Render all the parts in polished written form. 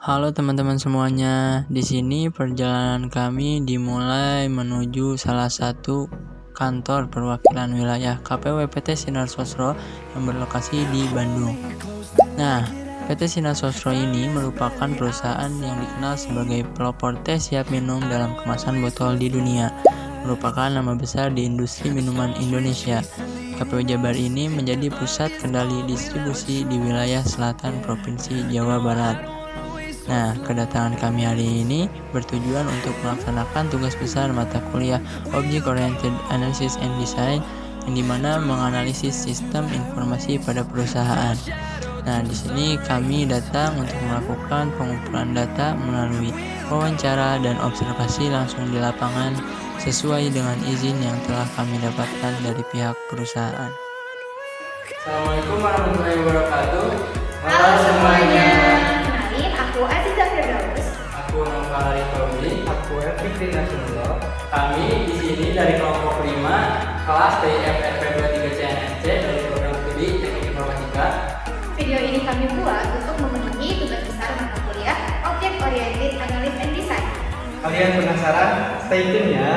Halo teman-teman semuanya, di sini perjalanan kami dimulai menuju salah satu kantor perwakilan wilayah KPW PT Sinar Sosro yang berlokasi di Bandung. Nah, PT Sinar Sosro ini merupakan perusahaan yang dikenal sebagai pelopor teh siap minum dalam kemasan botol di dunia, merupakan nama besar di industri minuman Indonesia. KPW Jabar ini menjadi pusat kendali distribusi di wilayah selatan Provinsi Jawa Barat. Nah, kedatangan kami hari ini bertujuan untuk melaksanakan tugas besar mata kuliah Object Oriented Analysis and Design yang dimana menganalisis sistem informasi pada perusahaan. Nah, di sini kami datang untuk melakukan pengumpulan data melalui wawancara dan observasi langsung di lapangan sesuai dengan izin yang telah kami dapatkan dari pihak perusahaan. Assalamualaikum warahmatullahi wabarakatuh. Halo semuanya. Aku Aziza Firdaus. Aku Nova Rifauzi. Aku Fikri Nasrullah. Kami di sini dari kelompok 5 kelas TIFRP 23 CNSC dari program studi Teknik Informatika. Video ini kami buat untuk memenuhi tugas besar mata kuliah Object Oriented Analysis and Design. Kalian penasaran? Stay tune ya.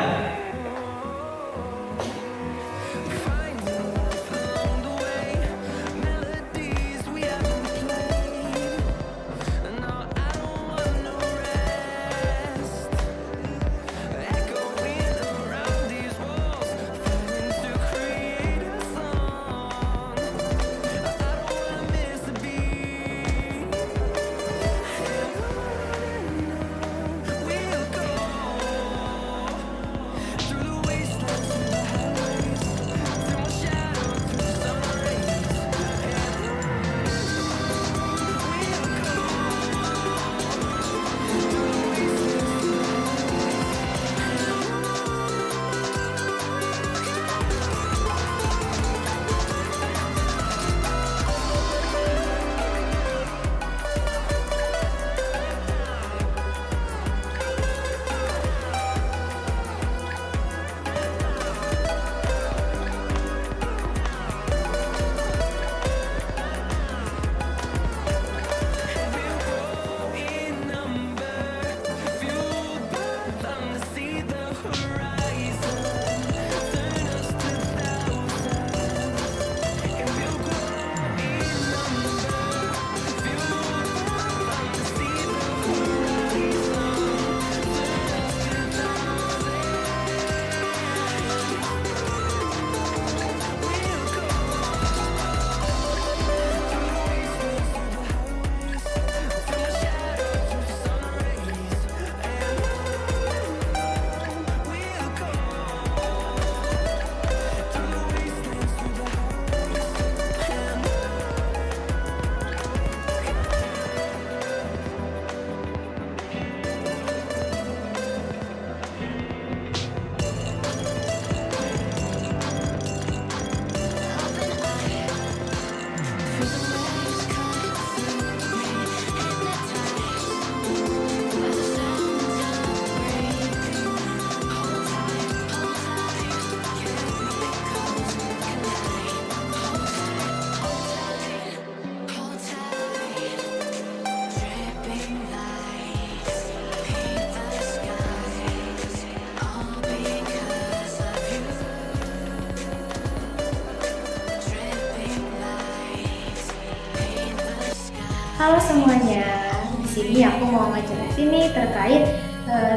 Halo semuanya. Di sini aku mau ngejelasin nih terkait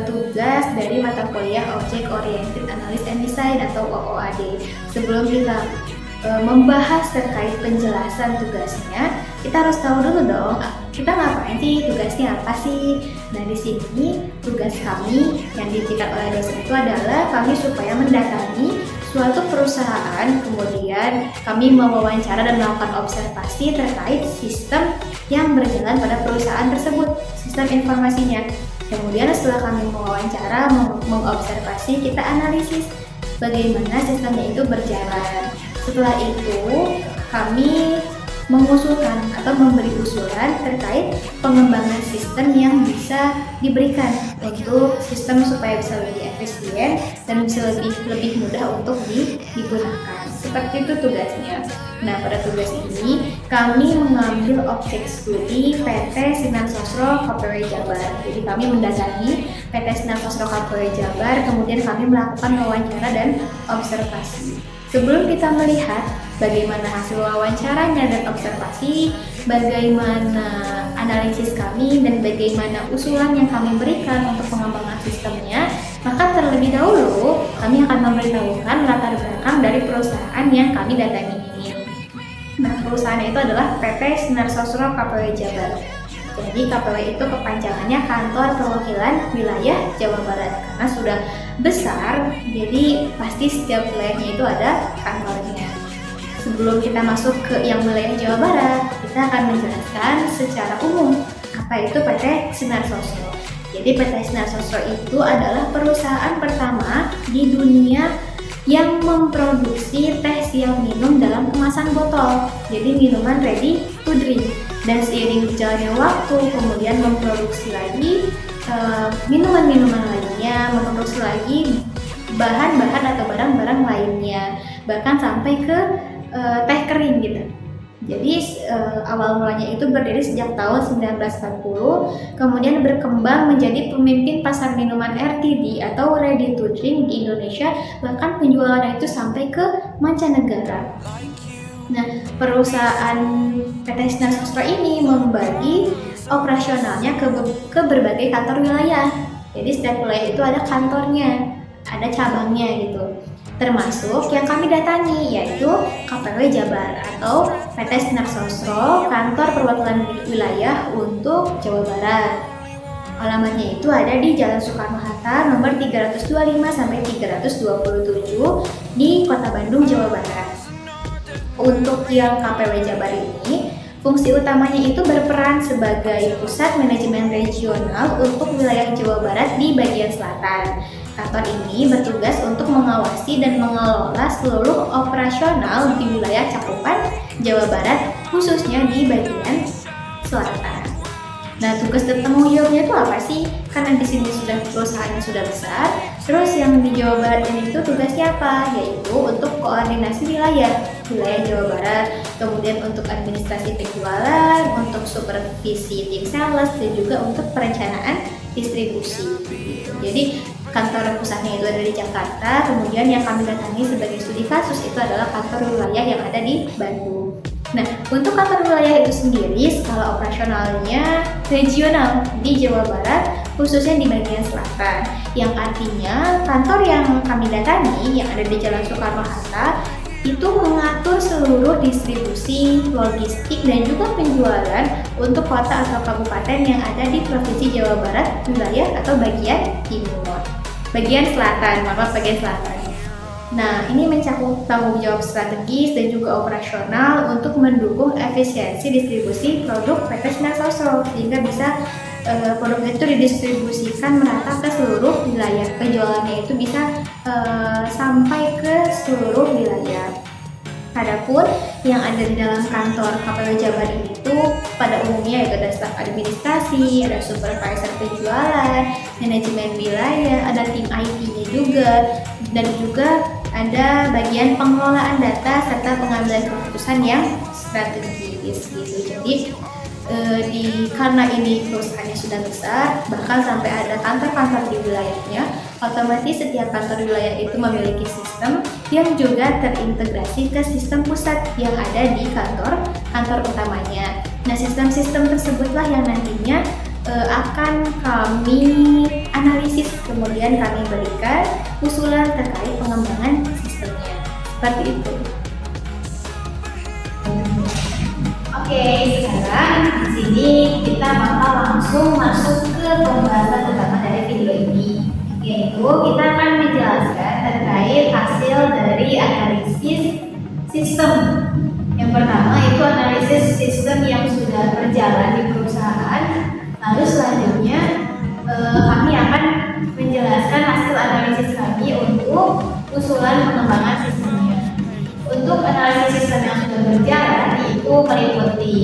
tugas dari mata kuliah Object Oriented Analysis and Design atau OOAD. Sebelum kita membahas terkait penjelasan tugasnya, kita harus tahu dulu dong, kita ngapain sih, tugasnya apa sih? Nah, di sini tugas kami yang diberikan oleh dosen itu adalah kami supaya mendatangi suatu perusahaan, kemudian kami mewawancara dan melakukan observasi terkait sistem yang berjalan pada perusahaan tersebut, sistem informasinya. Kemudian setelah kami mewawancara, mengobservasi, kita analisis bagaimana sistemnya itu berjalan. Setelah itu kami mengusulkan atau memberi usulan terkait pengembangan sistem yang bisa diberikan untuk sistem supaya bisa lebih efisien dan bisa lebih mudah untuk digunakan. Seperti itu tugasnya. Nah, pada tugas ini kami mengambil objek studi PT Sinar Sosro KPW Jabar. Jadi kami mendatangi PT Sinar Sosro KPW Jabar, kemudian kami melakukan wawancara dan observasi. Sebelum kita melihat bagaimana hasil wawancaranya dan observasi, bagaimana analisis kami, dan bagaimana usulan yang kami berikan untuk pengembangan sistemnya, maka terlebih dahulu kami akan memberitahukan latar belakang dari perusahaan yang kami datangi ini. Nah, perusahaannya itu adalah PT Sinar Sosro KPW Jabar. Jadi KPW itu kepanjangannya Kantor Perwakilan Wilayah Jawa Barat. Karena sudah besar, jadi pasti setiap wilayahnya itu ada kantornya. Sebelum kita masuk ke yang wilayah Jawa Barat, kita akan menjelaskan secara umum apa itu PT Sinar Sosro. Jadi PT Sinar Sosro itu adalah perusahaan pertama di dunia yang memproduksi teh siap minum dalam kemasan botol. Jadi minuman ready to drink. Dan seiring berjalannya waktu, kemudian memproduksi lagi minuman-minuman lainnya, memproduksi lagi bahan-bahan atau barang-barang lainnya, bahkan sampai ke teh kering gitu. Jadi awal mulanya itu berdiri sejak tahun 1940, kemudian berkembang menjadi pemimpin pasar minuman RTD atau ready to drink di Indonesia, bahkan penjualannya itu sampai ke mancanegara. Nah, perusahaan PT Sinar Sosro ini membagi operasionalnya ke berbagai kantor wilayah. Jadi setiap wilayah itu ada kantornya, ada cabangnya gitu. Termasuk yang kami datangi yaitu KPW Jabar atau PT Sinar Sosro Kantor Perwakilan Wilayah untuk Jawa Barat. Alamatnya itu ada di Jalan Soekarno-Hatta nomor 325 sampai 327 di Kota Bandung, Jawa Barat. Untuk yang KPW Jabar ini, fungsi utamanya itu berperan sebagai pusat manajemen regional untuk wilayah Jawa Barat di bagian selatan. Kantor ini bertugas untuk mengawasi dan mengelola seluruh operasional di wilayah cakupan Jawa Barat, khususnya di bagian selatan. Nah, tugas dan tanggung jawabnya itu apa sih? Karena di sini sudah perusahaannya sudah besar. Terus yang di Jawa Barat ini itu tugasnya apa? Yaitu untuk koordinasi wilayah Jawa Barat, kemudian untuk administrasi penjualan, untuk supervisi tim sales, dan juga untuk perencanaan distribusi. Jadi kantor pusatnya itu ada di Jakarta, kemudian yang kami datangi sebagai studi kasus itu adalah kantor wilayah yang ada di Bandung. Nah, untuk kantor wilayah itu sendiri, skala operasionalnya regional di Jawa Barat, khususnya di bagian selatan. Yang artinya, kantor yang kami datangi, yang ada di Jalan Soekarno-Hatta, itu mengatur seluruh distribusi, logistik, dan juga penjualan untuk kota atau kabupaten yang ada di Provinsi Jawa Barat, wilayah atau bagian timur. Bagian selatan. Nah, ini mencakup tanggung jawab strategis dan juga operasional untuk mendukung efisiensi distribusi produk PT Sinar Sosro sehingga bisa produk itu didistribusikan merata ke seluruh wilayah. Penjualannya itu bisa sampai ke seluruh wilayah. Adapun yang ada di dalam kantor KPW Jabar itu pada umumnya itu ada staf administrasi, ada supervisor penjualan, manajemen wilayah, ada tim IT-nya juga, dan juga ada bagian pengelolaan data serta pengambilan keputusan yang strategis gitu. Jadi karena ini perusahaannya sudah besar, bahkan sampai ada kantor-kantor di wilayahnya, otomatis setiap kantor wilayah itu memiliki sistem yang juga terintegrasi ke sistem pusat yang ada di kantor utamanya. Nah, sistem-sistem tersebutlah yang nantinya akan kami analisis, kemudian kami berikan usulan terkait pengembangan sistemnya. Seperti itu. Oke, sekarang di sini kita bakal langsung masuk ke pembahasan utama dari video ini, yaitu kita akan menjelaskan terkait hasil dari analisis sistem. Yang pertama itu analisis sistem yang sudah berjalan di perusahaan. Lalu selanjutnya kami akan menjelaskan hasil analisis kami untuk usulan pengembangan sistemnya. Untuk analisis sistem yang sudah berjalan itu meliputi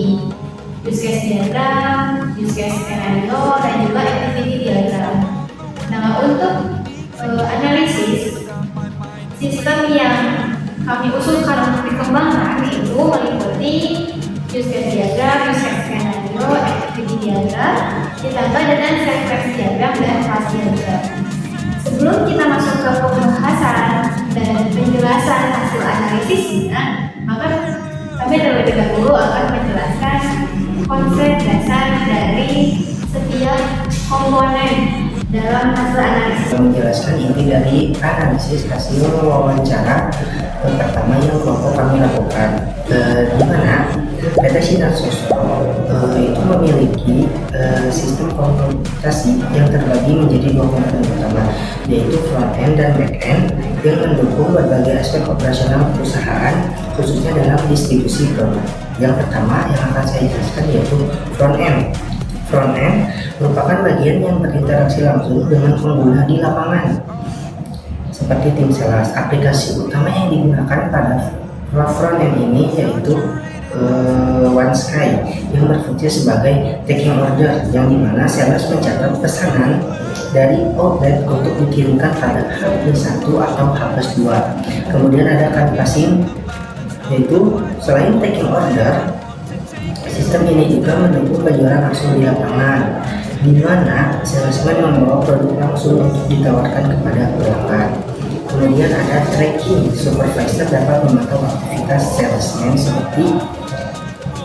use case diagram, use case scenario, dan juga activity diagram. Nah, untuk analisis sistem yang kami usulkan untuk dikembangkan yaitu meliputi use case diagram, use case scenario, activity diagram, ditambah dengan reference diagram dan class diagram. Sebelum kita masuk ke pembahasan dan penjelasan hasil analisisnya, maka kami terlebih dahulu akan menjelaskan konsep dasar dari setiap komponen dalam hasil analisis. Menjelaskan inti dari analisis hasil wawancara pertama yang kelompok kami lakukan, di mana PT Sinar Sosro itu memiliki sistem komputasi yang terbagi menjadi dua komponen utama, yaitu front end dan back end yang mendukung berbagai aspek operasional perusahaan, khususnya dalam distribusi produk. Yang pertama yang akan saya jelaskan yaitu front end. Front end merupakan bagian yang berinteraksi langsung dengan pengguna di lapangan, seperti tim sales. Aplikasi utama yang digunakan pada front end ini yaitu OneSky yang berfungsi sebagai taking order, yang dimana sales mencatat pesanan dari outlet untuk dikirimkan pada H+1 atau H+2. Kemudian ada canvassing, yaitu selain taking order, sistem ini juga mendukung penjualan langsung di lapangan, di mana salesman membawa produk langsung untuk ditawarkan kepada pelanggan. Kemudian ada tracking, supervisor dapat memantau aktivitas salesman seperti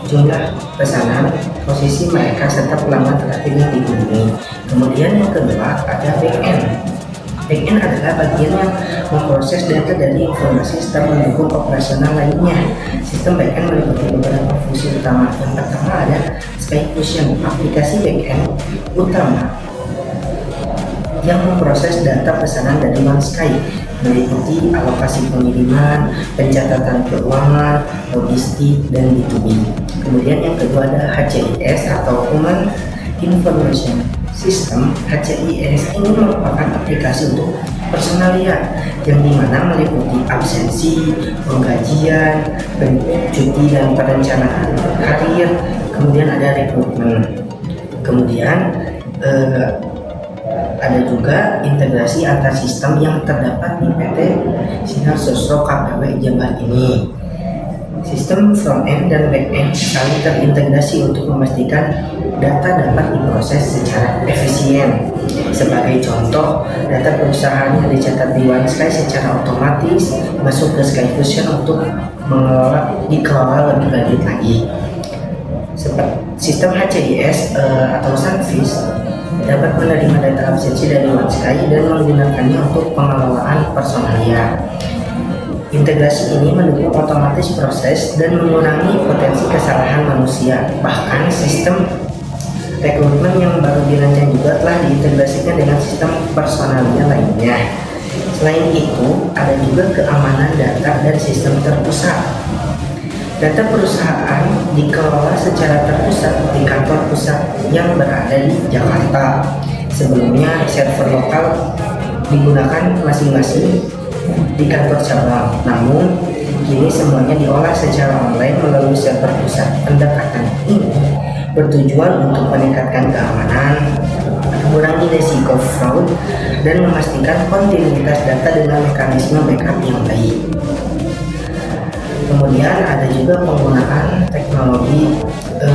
jumlah pesanan, posisi mereka, serta pelanggan terakhir yang dihubungi. Kemudian yang kedua ada back end. Back end adalah bagian yang memproses data dari informasi serta mendukung operasional lainnya. Sistem back end meliputi beberapa fungsi utama. Yang pertama ada SkyFusion, aplikasi back end utama yang memproses data pesanan dari OneSky, meliputi alokasi pengiriman, pencatatan keuangan, logistik, dan B2B. Kemudian yang kedua ada HCIS atau Human Information System. HCIS ini merupakan aplikasi untuk personalia yang dimana meliputi absensi, penggajian, cuti, dan perencanaan karir. Kemudian ada rekrutmen. Kemudian ada juga integrasi antar sistem yang terdapat di PT Sinar Sosro KPW Jabar ini. Sistem front end dan back end saling terintegrasi untuk memastikan data dapat diproses secara efisien. Sebagai contoh, data perusahaan yang dicatat di OneSky secara otomatis masuk ke SkyFusion untuk dikelola lebih lanjut lagi. Sistem HCIS atau Sunfish dapat menerima data absensi dari OneSky dan menggunakannya untuk pengelolaan personalia. Integrasi ini mendukung otomatis proses dan mengurangi potensi kesalahan manusia. Bahkan sistem rekrutmen yang baru dirancang juga telah diintegrasikan dengan sistem personalia lainnya. Selain itu, ada juga keamanan data dan sistem terpusat. Data perusahaan dikelola secara terpusat di kantor pusat yang berada di Jakarta. Sebelumnya server lokal digunakan masing-masing di kantor cabang, namun kini semuanya diolah secara online melalui server pusat. Pendekatan ini bertujuan untuk meningkatkan keamanan, mengurangi risiko fraud, dan memastikan kontinuitas data dengan mekanisme backup yang baik. Kemudian ada juga penggunaan teknologi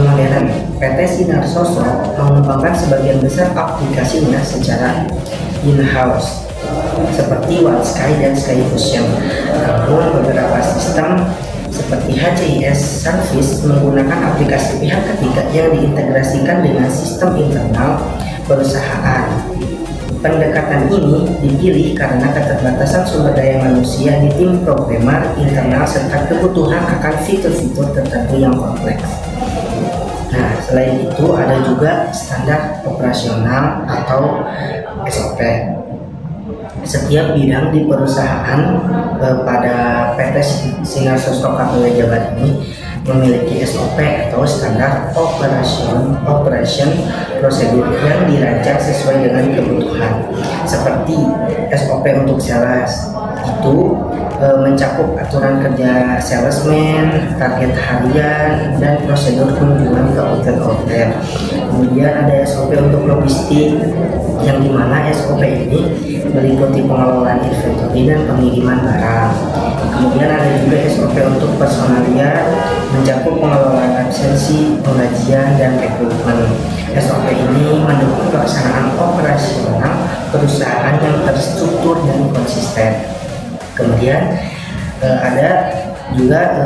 modern. PT Sinar Sosro mengembangkan sebagian besar aplikasinya secara in-house, seperti OneSky dan SkyFusion. Namun beberapa sistem seperti HCIS Sunfish menggunakan aplikasi pihak ketiga yang diintegrasikan dengan sistem internal perusahaan. Pendekatan ini dipilih karena keterbatasan sumber daya manusia di tim programmer internal serta kebutuhan akan fitur-fitur tertentu yang kompleks. Nah, selain itu ada juga standar operasional atau SOP. Setiap bidang di perusahaan pada PT Sinar Sosro KPW Jabar ini memiliki SOP atau standar operation prosedur yang dirancang sesuai dengan kebutuhan, seperti SOP untuk sales, itu mencakup aturan kerja salesman, target harian, dan prosedur kunjungan ke outlet-outlet. Kemudian ada SOP untuk logistik, yang dimana SOP ini meliputi pengelolaan inventory dan pengiriman barang. Kemudian ada juga SOP untuk personalia, mencakup pengelolaan absensi, penggajian, dan rekrutmen. SOP ini mendukung pelaksanaan operasional perusahaan yang terstruktur dan konsisten. Kemudian ada juga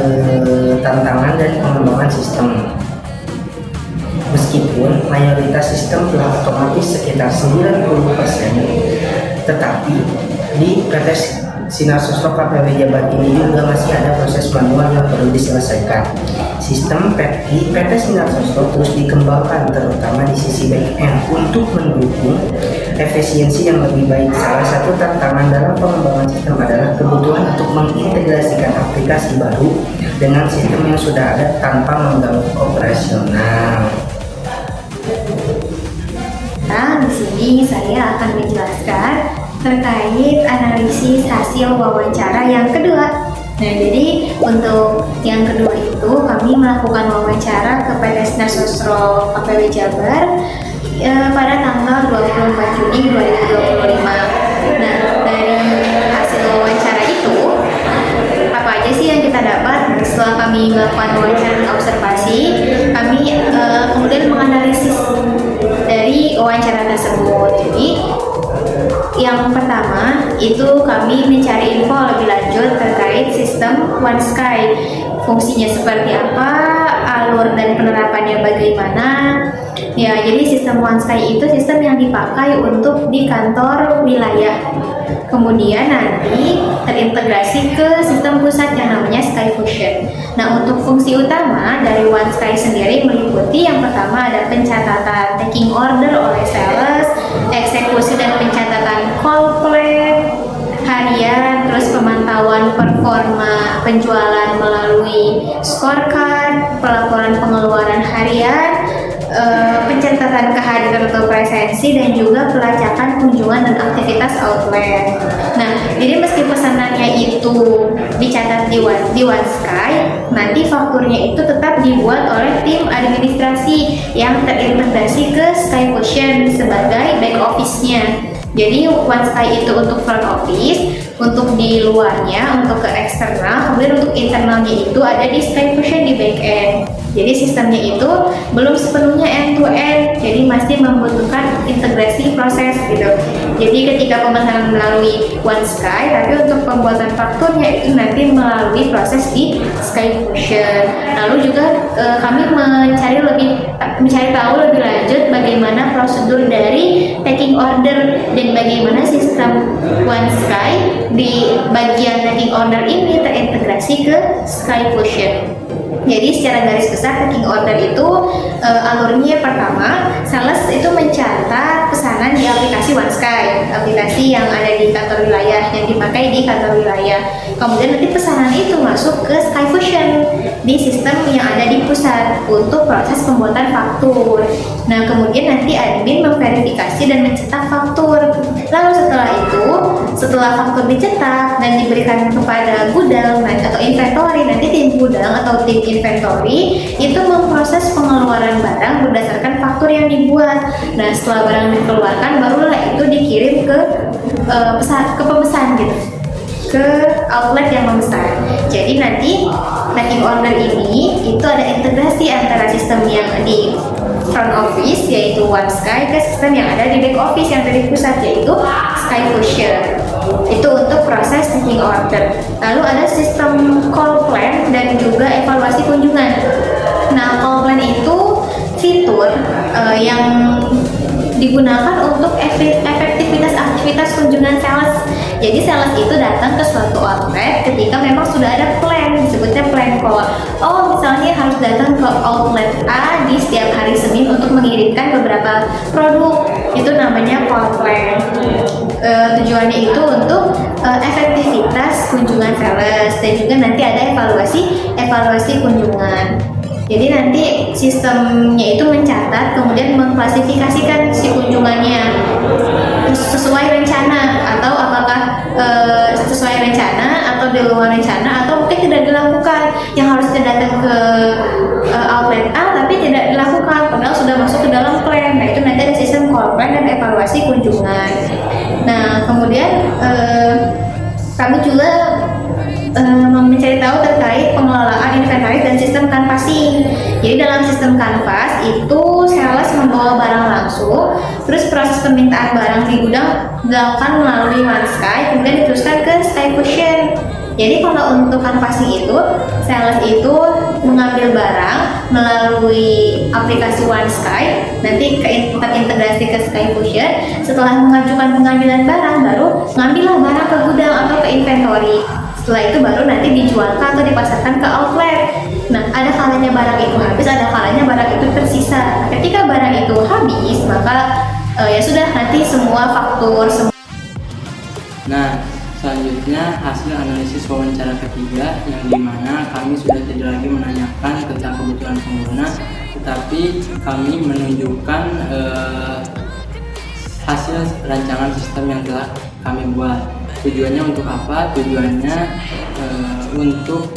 tantangan dan pengembangan sistem. Meskipun mayoritas sistem telah otomatis sekitar 90%, tetapi di PT Sinar Sosro KPW Jabar ini juga masih ada proses manual yang perlu diselesaikan. Sistem di PT Sinar Sosro terus dikembangkan, terutama di sisi back-end untuk mendukung efisiensi yang lebih baik. Salah satu tantangan dalam pengembangan sistem adalah kebutuhan untuk mengintegrasikan aplikasi baru dengan sistem yang sudah ada tanpa mengganggu operasional. Nah, di sini saya akan menjelaskan terkait analisis hasil wawancara yang kedua. Nah, jadi untuk yang kedua itu kami melakukan wawancara ke PT Sinar Sosro KPW Jabar pada tanggal 24 Juni 2025. Nah, dari hasil wawancara itu apa aja sih yang kita dapat setelah kami melakukan wawancara dan observasi? Kami kemudian menganalisis dari wawancara tersebut. Jadi yang pertama itu kami mencari info lebih lanjut terkait sistem OneSky, fungsinya seperti apa, alur dan penerapannya bagaimana. Ya, jadi sistem OneSky itu sistem yang dipakai untuk di kantor wilayah. Kemudian nanti terintegrasi ke sistem pusat yang namanya SkyFusion. Nah, untuk fungsi utama dari OneSky sendiri meliputi yang pertama ada pencatatan taking order oleh sales, eksekusi dan pencatatan call plan harian, terus pemantauan performa penjualan melalui scorecard, pelaporan pengeluaran harian, pencatatan kehadiran atau presensi, dan juga pelacakan kunjungan dan aktivitas outlet. Nah, jadi meski pesanannya itu dicatat di OneSky, nanti fakturnya itu tetap dibuat oleh tim administrasi yang terintegrasi ke SkyFusion sebagai back office-nya. Jadi OneSky itu untuk front office, untuk di luarnya, untuk ke eksternal, kemudian untuk internalnya itu ada di SkyFusion di back end. Jadi sistemnya itu belum sepenuhnya end to end, jadi masih membutuhkan integrasi proses gitu. Jadi ketika pemesanan melalui OneSky, tapi untuk pembuatan fakturnya itu nanti melalui proses di SkyFusion. Lalu juga kami mencari tahu lebih lanjut bagaimana prosedur dari taking order dan bagaimana sistem OneSky di bagian taking order ini terintegrasi ke SkyFusion. Jadi secara garis besar taking order itu alurnya pertama, sales itu mencatat pesanan di aplikasi OneSky, aplikasi yang ada di kantor wilayah, yang dipakai di kantor wilayah. Kemudian nanti pesanan itu masuk ke SkyFusion di sistem yang ada di pusat untuk proses pembuatan faktur. Nah, kemudian nanti admin memverifikasi dan mencetak faktur. Lalu setelah faktur dicetak dan diberikan kepada gudang atau inventory, nanti tim gudang atau tim inventory itu memproses pengeluaran barang berdasarkan faktur yang dibuat. Nah, setelah barang dikeluarkan, barulah itu dikirim ke pemesan gitu, ke outlet yang memesan. Jadi nanti taking order ini itu ada integrasi antara sistem yang di front office yaitu OneSky ke sistem yang ada di back office yang dari pusat yaitu SkyFusion. Itu untuk proses taking order. Lalu ada sistem call plan dan juga evaluasi kunjungan. Nah, call plan itu fitur yang digunakan untuk efektivitas aktivitas kunjungan sales. Jadi sales itu datang ke suatu outlet ketika memang sudah ada plan, disebutnya plan call. Oh, misalnya harus datang ke outlet A di setiap hari Senin untuk mengirimkan beberapa produk, itu namanya call plan. Tujuannya itu untuk efektivitas kunjungan sales dan juga nanti ada evaluasi kunjungan. Jadi nanti sistemnya itu mencatat kemudian mengklasifikasikan si kunjungannya sesuai rencana atau apakah sesuai rencana atau di luar rencana atau mungkin tidak dilakukan, yang harusnya datang ke outlet A tapi tidak dilakukan padahal sudah masuk ke dalam plan. Nah itu nanti ada sistem call plan dan evaluasi kunjungan. Nah kemudian kami juga mencari tahu terkait pengelolaan inventaris dan sistem canvassing. Jadi dalam sistem canvas itu sales membawa barang langsung, terus proses permintaan barang di gudang dilakukan melalui OneSky, kemudian diteruskan ke SkyFusion. Jadi kalau untuk canvassing itu, sales itu mengambil barang melalui aplikasi OneSky, nanti terintegrasi ke SkyFusion. Setelah mengajukan pengambilan barang, baru ngambillah barang ke gudang atau ke inventory. Setelah itu baru nanti dijualkan atau dipasarkan ke outlet. Nah, ada kalanya barang itu habis, ada kalanya barang itu tersisa. Ketika barang itu habis, maka ya sudah, nanti semua faktur. Nah, selanjutnya hasil analisis wawancara ketiga, yang dimana kami sudah tidak lagi menanyakan tentang kebutuhan pengguna, tetapi kami menunjukkan hasil rancangan sistem yang telah kami buat. Tujuannya untuk apa? Tujuannya untuk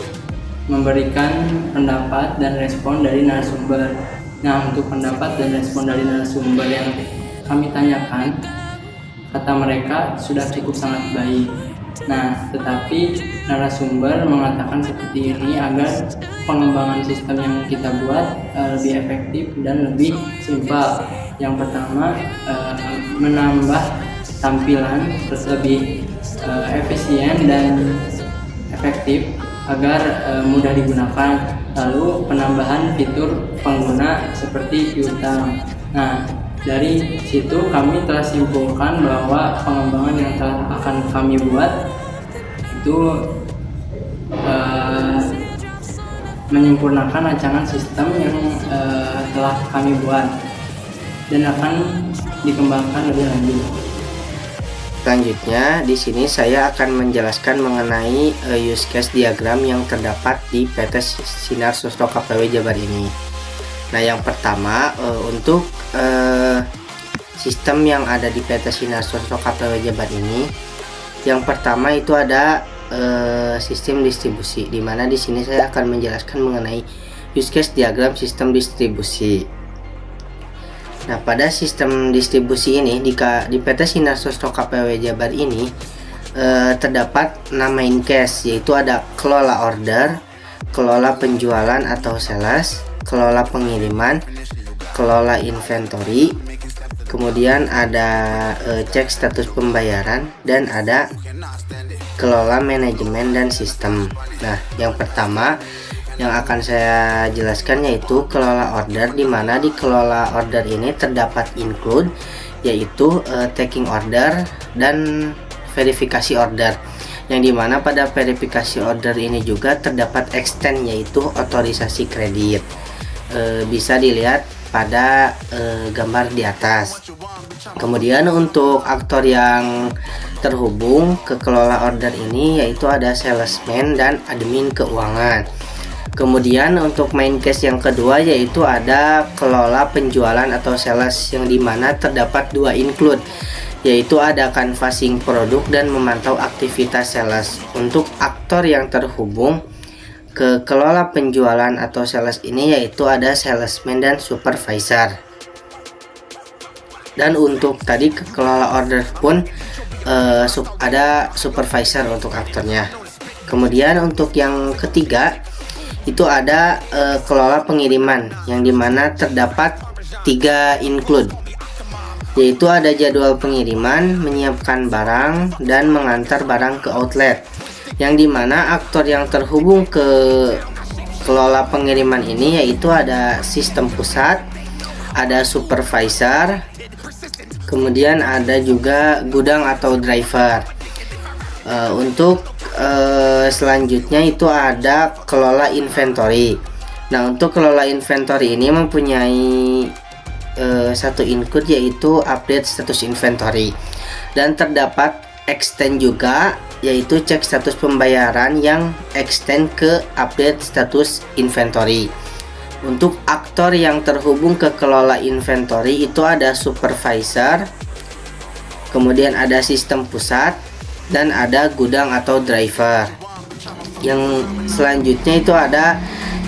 memberikan pendapat dan respon dari narasumber. Nah, untuk pendapat dan respon dari narasumber yang kami tanyakan, kata mereka sudah cukup sangat baik. Nah, tetapi narasumber mengatakan seperti ini agar pengembangan sistem yang kita buat lebih efektif dan lebih simpel. Yang pertama, menambah tampilan lebih efisien dan efektif agar mudah digunakan. Lalu penambahan fitur pengguna seperti piutang. Nah, dari situ kami telah simpulkan bahwa pengembangan yang telah akan kami buat itu menyempurnakan rancangan sistem yang telah kami buat dan akan dikembangkan lebih lanjut. Selanjutnya, di sini saya akan menjelaskan mengenai use case diagram yang terdapat di PT Sinar Sosro KPW Jabar ini. Nah, yang pertama untuk sistem yang ada di PT Sinar Sosro KPW Jabar ini, yang pertama itu ada sistem distribusi, di mana di sini saya akan menjelaskan mengenai use case diagram sistem distribusi. Nah, pada sistem distribusi ini di PT Sinar Sosro KPW Jabar ini terdapat 6 main case, yaitu ada kelola order, kelola penjualan atau sales, kelola pengiriman, kelola inventory, kemudian ada cek status pembayaran, dan ada kelola manajemen dan sistem. Nah, yang pertama yang akan saya jelaskan yaitu kelola order, di mana di kelola order ini terdapat include, yaitu taking order dan verifikasi order, yang dimana pada verifikasi order ini juga terdapat extend, yaitu otorisasi kredit. Bisa dilihat pada gambar di atas. Kemudian untuk aktor yang terhubung ke kelola order ini yaitu ada salesman dan admin keuangan. Kemudian untuk main case yang kedua yaitu ada kelola penjualan atau sales, yang dimana terdapat 2 include, yaitu ada canvassing produk dan memantau aktivitas sales. Untuk aktor yang terhubung ke kelola penjualan atau sales ini yaitu ada salesman dan supervisor. Dan untuk tadi ke kelola order pun ada supervisor untuk aktornya. Kemudian untuk yang ketiga itu ada kelola pengiriman, yang dimana terdapat 3 include, yaitu ada jadwal pengiriman, menyiapkan barang, dan mengantar barang ke outlet, yang dimana aktor yang terhubung ke kelola pengiriman ini yaitu ada sistem pusat, ada supervisor, kemudian ada juga gudang atau driver. Untuk selanjutnya itu ada kelola inventory. Nah, untuk kelola inventory ini mempunyai satu include, yaitu update status inventory, dan terdapat extend juga, yaitu cek status pembayaran yang extend ke update status inventory. Untuk aktor yang terhubung ke kelola inventory itu ada supervisor, kemudian ada sistem pusat, dan ada gudang atau driver. Yang selanjutnya itu ada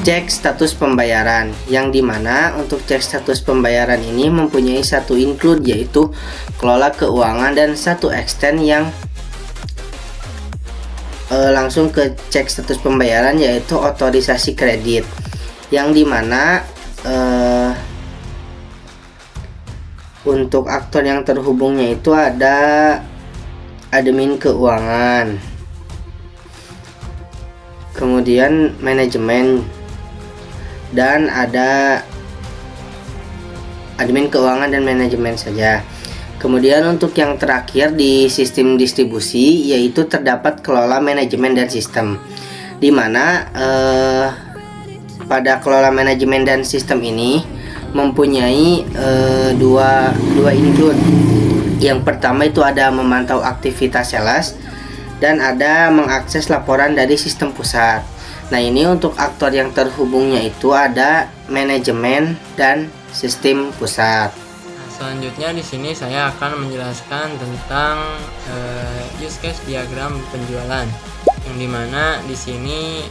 cek status pembayaran, yang dimana untuk cek status pembayaran ini mempunyai satu include, yaitu kelola keuangan, dan satu extend yang langsung ke cek status pembayaran, yaitu otorisasi kredit, yang dimana untuk aktor yang terhubungnya itu ada admin keuangan, kemudian manajemen, dan ada admin keuangan dan manajemen saja. Kemudian untuk yang terakhir di sistem distribusi, yaitu terdapat kelola manajemen dan sistem, di mana pada kelola manajemen dan sistem ini mempunyai dua include. Yang pertama itu ada memantau aktivitas sales, dan ada mengakses laporan dari sistem pusat. Nah, ini untuk aktor yang terhubungnya itu ada manajemen dan sistem pusat. Selanjutnya di sini saya akan menjelaskan tentang use case diagram penjualan, yang dimana di sini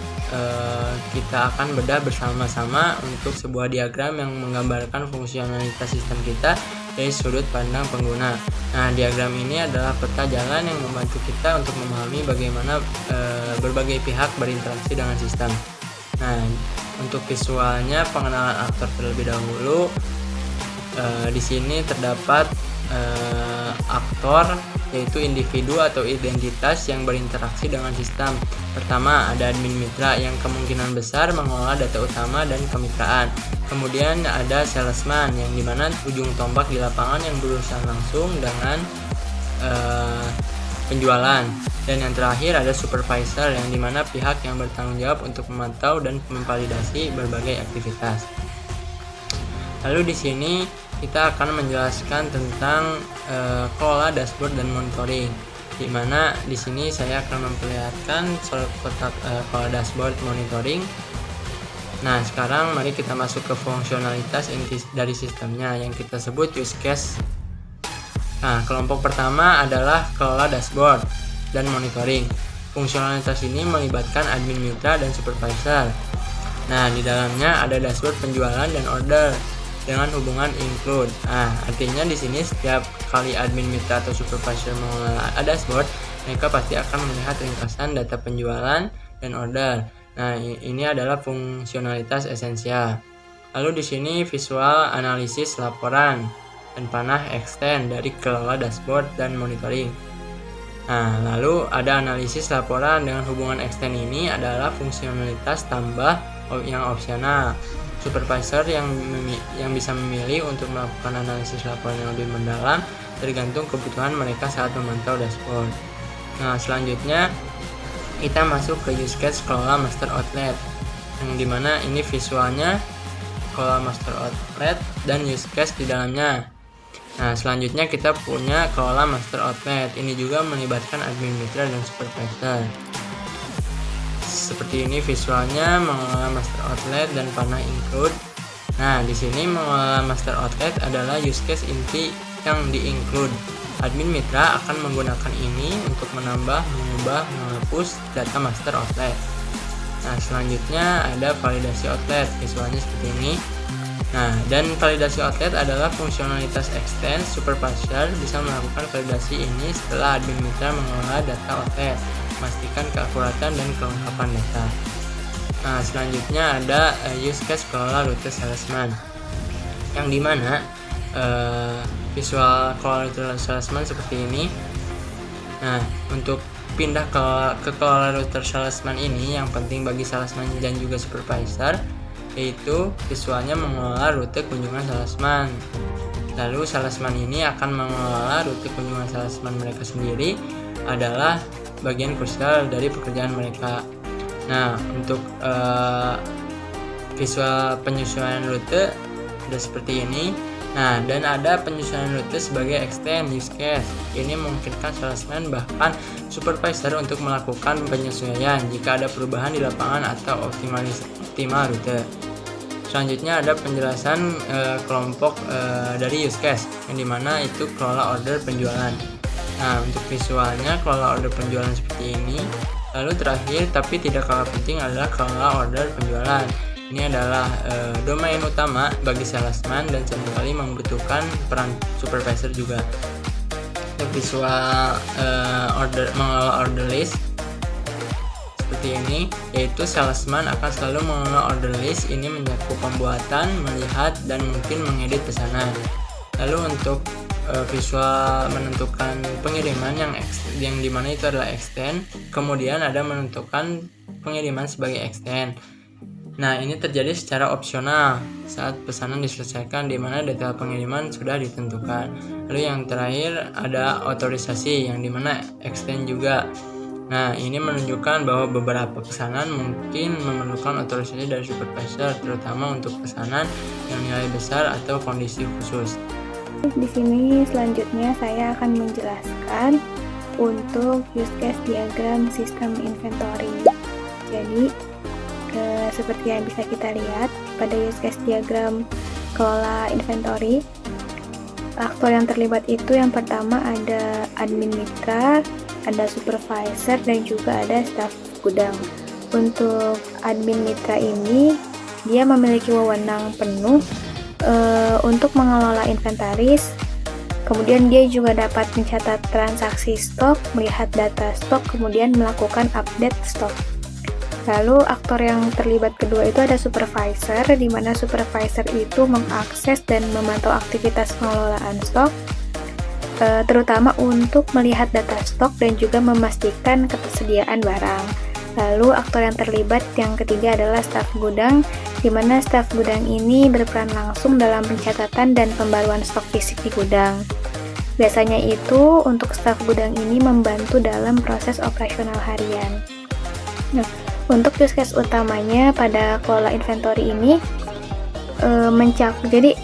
kita akan bedah bersama-sama untuk sebuah diagram yang menggambarkan fungsionalitas sistem kita dari sudut pandang pengguna. Nah, diagram ini adalah peta jalan yang membantu kita untuk memahami bagaimana berbagai pihak berinteraksi dengan sistem. Nah, untuk visualnya, pengenalan aktor terlebih dahulu. Di sini terdapat aktor, yaitu individu atau identitas yang berinteraksi dengan sistem. Pertama, ada admin mitra yang kemungkinan besar mengelola data utama dan kemitraan. Kemudian ada salesman, yang dimana ujung tombak di lapangan yang berurusan langsung dengan penjualan. Dan yang terakhir ada supervisor, yang dimana pihak yang bertanggung jawab untuk memantau dan memvalidasi berbagai aktivitas. Lalu di sini kita akan menjelaskan tentang kelola dashboard dan monitoring, di mana di sini saya akan memperlihatkan soal kotak kelola dashboard monitoring. Nah, sekarang mari kita masuk ke fungsionalitas inti dari sistemnya yang kita sebut use case. Nah, kelompok pertama adalah kelola dashboard dan monitoring. Fungsionalitas ini melibatkan admin mitra dan supervisor. Nah, di dalamnya ada dashboard penjualan dan order dengan hubungan include. Nah, artinya di sini setiap kali admin mitra atau supervisor mengelola dashboard, mereka pasti akan melihat ringkasan data penjualan dan order. Nah, ini adalah fungsionalitas esensial. Lalu di sini visual analisis laporan dan panah extend dari kelola dashboard dan monitoring. Nah, lalu ada analisis laporan dengan hubungan extend. Ini adalah fungsionalitas tambah yang opsional. Supervisor yang bisa memilih untuk melakukan analisis laporan yang lebih mendalam tergantung kebutuhan mereka saat memantau dashboard. Nah, selanjutnya kita masuk ke use case kelola master outlet, yang dimana ini visualnya kelola master outlet dan use case di dalamnya. Nah, selanjutnya kita punya kelola master outlet. Ini juga melibatkan admin mitra dan supervisor. Seperti ini visualnya mengelola master outlet dan panah include. Nah, di sini mengelola master outlet adalah use case inti yang di-include. Admin mitra akan menggunakan ini untuk menambah, mengubah, menghapus data master outlet. Nah, selanjutnya ada validasi outlet. Visualnya seperti ini. Nah, dan validasi outlet adalah fungsionalitas extend. Supervisor bisa melakukan validasi ini setelah admin mitra mengelola data outlet, memastikan keakuratan dan kelengkapan data. Nah, selanjutnya ada use case kelola rute salesman, yang dimana visual kelola rute salesman seperti ini. Nah, untuk pindah ke kelola rute salesman ini, yang penting bagi salesman dan juga supervisor, yaitu visualnya mengelola rute kunjungan salesman. Lalu salesman ini akan mengelola rute kunjungan salesman mereka sendiri, adalah bagian krusial dari pekerjaan mereka. Nah, untuk visual penyesuaian rute sudah seperti ini. Nah, dan ada penyesuaian rute sebagai extend use case. Ini memungkinkan salesman bahkan supervisor untuk melakukan penyesuaian jika ada perubahan di lapangan atau optimal rute. Selanjutnya ada penjelasan kelompok dari use case, yang dimana itu kelola order penjualan. Nah, untuk visualnya kelola order penjualan seperti ini. Lalu terakhir tapi tidak kalah penting adalah kelola order penjualan. Ini adalah domain utama bagi salesman dan seringkali membutuhkan peran supervisor juga. Untuk visual mengelola order list seperti ini, yaitu salesman akan selalu mengelola order list. Ini mencakup pembuatan, melihat, dan mungkin mengedit pesanan. Lalu untuk visual menentukan pengiriman yang dimana itu adalah extend, kemudian ada menentukan pengiriman sebagai extend. Nah, ini terjadi secara opsional saat pesanan diselesaikan, di mana detail pengiriman sudah ditentukan. Lalu yang terakhir ada otorisasi, yang dimana extend juga. Nah, ini menunjukkan bahwa beberapa pesanan mungkin memerlukan otorisasi dari supervisor, terutama untuk pesanan yang nilai besar atau kondisi khusus. Di sini selanjutnya saya akan menjelaskan untuk use case diagram sistem inventory. Jadi seperti yang bisa kita lihat pada use case diagram kelola inventory, aktor yang terlibat itu yang pertama ada admin mitra, ada supervisor, dan juga ada staff gudang. Untuk admin mitra ini dia memiliki wewenang penuh untuk mengelola inventaris, kemudian dia juga dapat mencatat transaksi stok, melihat data stok, kemudian melakukan update stok. Lalu aktor yang terlibat kedua itu ada supervisor, di mana supervisor itu mengakses dan memantau aktivitas pengelolaan stok, terutama untuk melihat data stok dan juga memastikan ketersediaan barang. Lalu aktor yang terlibat yang ketiga adalah staf gudang, di mana staf gudang ini berperan langsung dalam pencatatan dan pembaruan stok fisik di gudang. Biasanya itu untuk staf gudang ini membantu dalam proses operasional harian. Nah, untuk use case utamanya pada kelola inventory ini jadi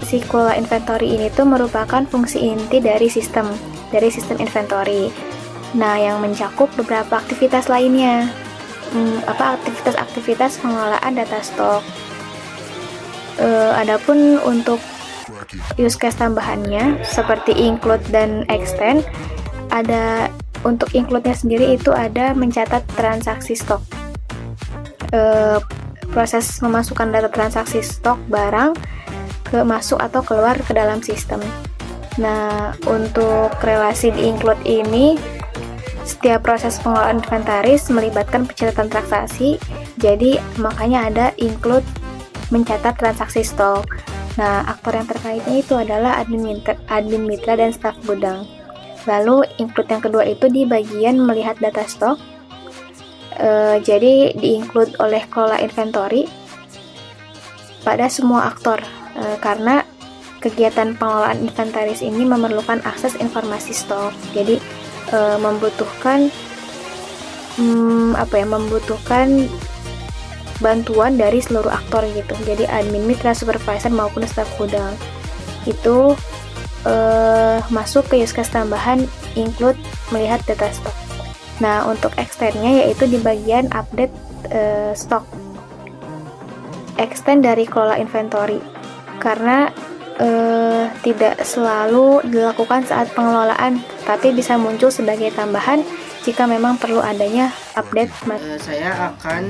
si kelola inventory ini tuh merupakan fungsi inti dari sistem inventory. Nah, yang mencakup beberapa aktivitas lainnya, aktivitas pengelolaan data stok. Adapun untuk use case tambahannya seperti include dan extend, untuk include-nya sendiri itu ada mencatat transaksi stok. Proses memasukkan data transaksi stok barang masuk atau keluar ke dalam sistem. Nah, untuk relasi di include ini, setiap proses pengelolaan inventaris melibatkan pencatatan transaksi, jadi makanya ada include mencatat transaksi stok. Nah, aktor yang terkaitnya itu adalah admin mitra dan staf gudang. Lalu include yang kedua itu di bagian melihat data stok. Jadi di-include oleh kelola inventory pada semua aktor, karena kegiatan pengelolaan inventaris ini memerlukan akses informasi stok. Jadi membutuhkan bantuan dari seluruh aktor gitu. Jadi admin mitra, supervisor maupun staf gudang itu masuk ke use case tambahan include melihat data stok. Nah, untuk extendnya yaitu di bagian update stok. Extend dari kelola inventory karena tidak selalu dilakukan saat pengelolaan, tapi bisa muncul sebagai tambahan jika memang perlu adanya update. Saya akan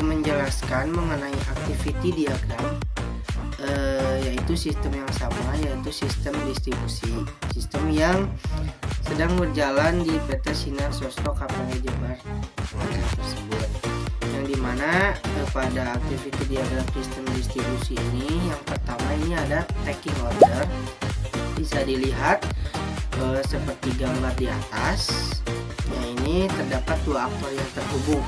menjelaskan mengenai activity diagram, yaitu sistem yang sama, yaitu sistem distribusi, sistem yang sedang berjalan di PT Sinar Sosro KPW Jabar tersebut, yang dimana pada activity diagram sistem distribusi ini yang pertama ini ada taking order, bisa dilihat seperti gambar di atas. Nah, ini terdapat dua aktor yang terhubung,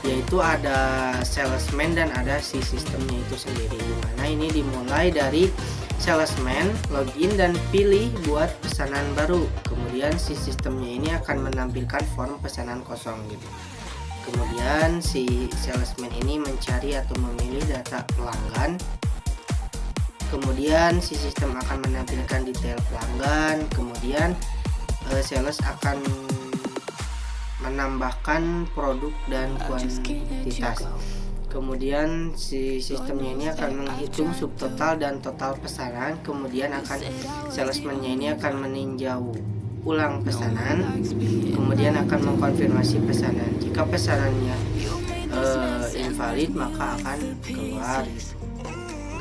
yaitu ada salesman dan ada si sistemnya itu sendiri, dimana ini dimulai dari salesman login dan pilih buat pesanan baru, kemudian si sistemnya ini akan menampilkan form pesanan kosong gitu. Kemudian si salesman ini mencari atau memilih data pelanggan, kemudian si sistem akan menampilkan detail pelanggan, kemudian sales akan menambahkan produk dan kuantitas. Kemudian si sistemnya ini akan menghitung subtotal dan total pesanan, kemudian salesman-nya ini akan meninjau ulang pesanan, kemudian akan mengkonfirmasi pesanan. Jika pesanannya invalid maka akan keluar.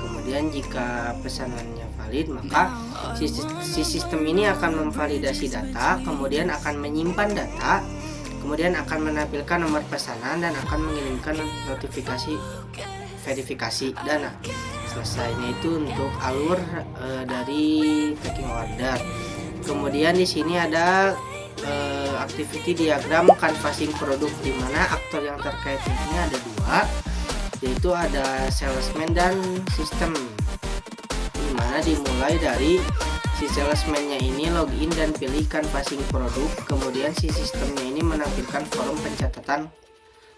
Kemudian jika pesanannya valid maka si sistem ini akan memvalidasi data, kemudian akan menyimpan data, kemudian akan menampilkan nomor pesanan dan akan mengirimkan notifikasi verifikasi dana. Selesainya itu untuk alur dari packing order. Kemudian di sini ada activity diagram canvassing produk, di mana aktor yang terkait ini ada dua, yaitu ada salesman dan sistem. Di mana dimulai dari si salesman-nya ini login dan pilih canvassing produk, kemudian si sistemnya ini menampilkan form pencatatan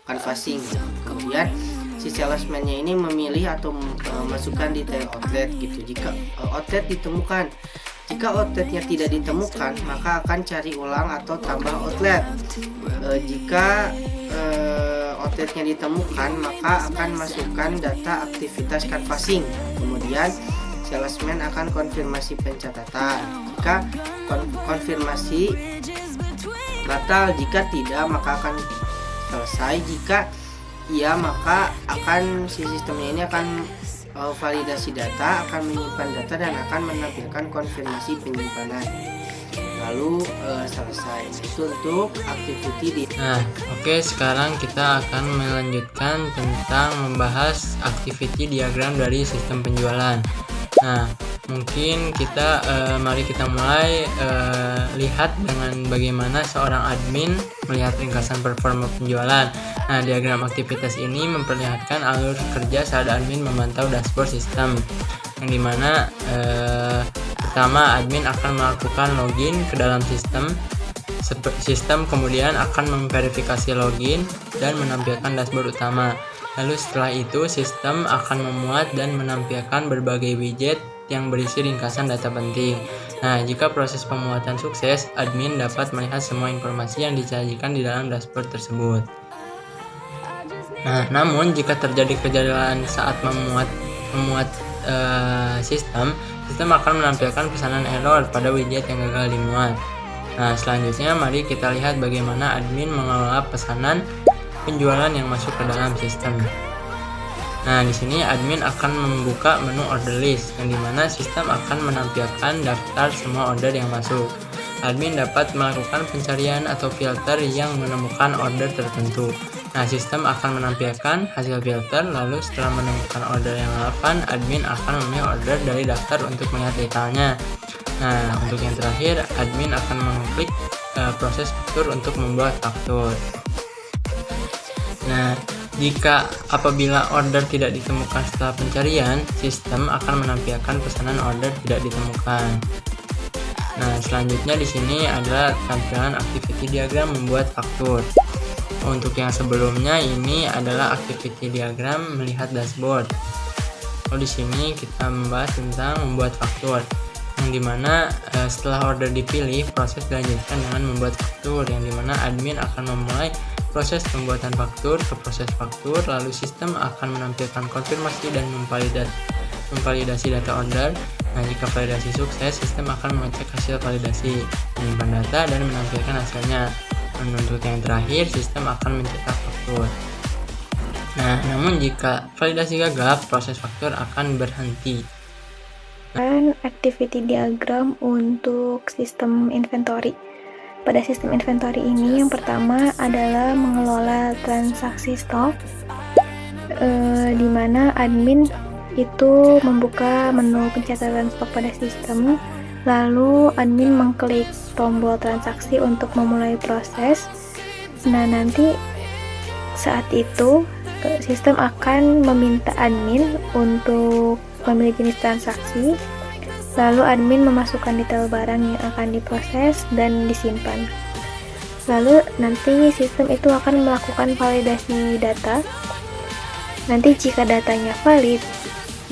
canvassing. Kemudian si salesman-nya ini memilih atau memasukkan detail outlet gitu. Jika outlet ditemukan, jika outletnya tidak ditemukan maka akan cari ulang atau tambah outlet. Jika outletnya ditemukan maka akan masukkan data aktivitas canvassing. Kemudian salesman akan konfirmasi pencatatan. Jika konfirmasi batal, jika tidak maka akan selesai. Jika iya maka akan si sistemnya ini akan validasi data, akan menyimpan data dan akan menampilkan konfirmasi penyimpanan. Lalu selesai. Itu untuk activity di. Nah, oke, sekarang kita akan melanjutkan tentang membahas activity diagram dari sistem penjualan. Nah, mungkin mari kita mulai lihat dengan bagaimana seorang admin melihat ringkasan performa penjualan. Nah, diagram aktivitas ini memperlihatkan alur kerja saat admin memantau dashboard sistem, yang dimana pertama admin akan melakukan login ke dalam sistem, kemudian akan memverifikasi login dan menampilkan dashboard utama. Lalu setelah itu sistem akan memuat dan menampilkan berbagai widget yang berisi ringkasan data penting. Nah, jika proses pemuatan sukses, admin dapat melihat semua informasi yang disajikan di dalam dashboard tersebut. Nah, namun jika terjadi kejadian saat memuat sistem akan menampilkan pesanan error pada widget yang gagal dimuat. Nah, selanjutnya mari kita lihat bagaimana admin mengelola pesanan penjualan yang masuk ke dalam sistem. Nah, di sini admin akan membuka menu order list, yang dimana sistem akan menampilkan daftar semua order yang masuk. Admin dapat melakukan pencarian atau filter yang menemukan order tertentu. Nah, sistem akan menampilkan hasil filter, lalu setelah menemukan order yang relevan, admin akan memilih order dari daftar untuk melihat detailnya. Nah, untuk yang terakhir, admin akan mengklik proses faktur untuk membuat faktur. Nah, apabila order tidak ditemukan setelah pencarian, sistem akan menampilkan pesanan order tidak ditemukan. Nah, selanjutnya di sini adalah tampilan activity diagram membuat faktur. Untuk yang sebelumnya ini adalah activity diagram melihat dashboard. Di sini kita membahas tentang membuat faktur, yang dimana setelah order dipilih, proses dilanjutkan dengan membuat faktur, yang dimana admin akan memulai proses pembuatan faktur ke proses faktur, lalu sistem akan menampilkan konfirmasi dan memvalidasi data order. Nah, jika validasi sukses, sistem akan mengecek hasil validasi, menyimpan data, dan menampilkan hasilnya. Dan untuk yang terakhir, sistem akan mencetak faktur. Nah, namun jika validasi gagal, proses faktur akan berhenti. Activity diagram untuk sistem inventory. Pada sistem inventory ini, yang pertama adalah mengelola transaksi stok, di mana admin itu membuka menu pencatatan stok pada sistem, lalu admin mengklik tombol transaksi untuk memulai proses. Nah, nanti saat itu sistem akan meminta admin untuk memilih jenis transaksi, lalu admin memasukkan detail barang yang akan diproses dan disimpan. Lalu nanti sistem itu akan melakukan validasi data. Nanti jika datanya valid,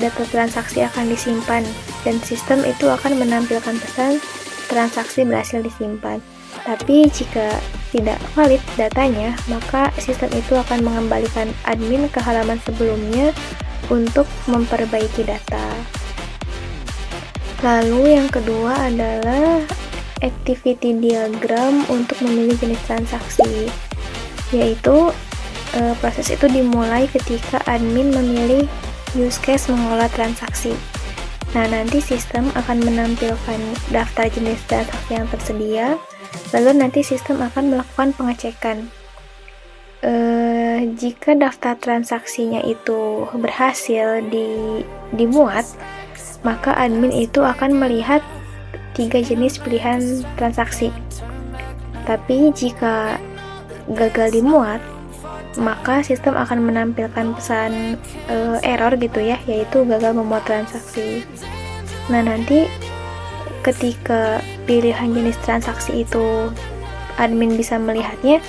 data transaksi akan disimpan dan sistem itu akan menampilkan pesan transaksi berhasil disimpan. Tapi jika tidak valid datanya, maka sistem itu akan mengembalikan admin ke halaman sebelumnya untuk memperbaiki data. Lalu yang kedua adalah activity diagram untuk memilih jenis transaksi, yaitu proses itu dimulai ketika admin memilih use case mengelola transaksi. Nah, nanti sistem akan menampilkan daftar jenis transaksi yang tersedia, lalu nanti sistem akan melakukan pengecekan. Jika daftar transaksinya itu berhasil dimuat, maka admin itu akan melihat 3 jenis pilihan transaksi. Tapi jika gagal dimuat, maka sistem akan menampilkan pesan error gitu ya, yaitu gagal memuat transaksi. Nah, nanti ketika pilihan jenis transaksi itu admin bisa melihatnya,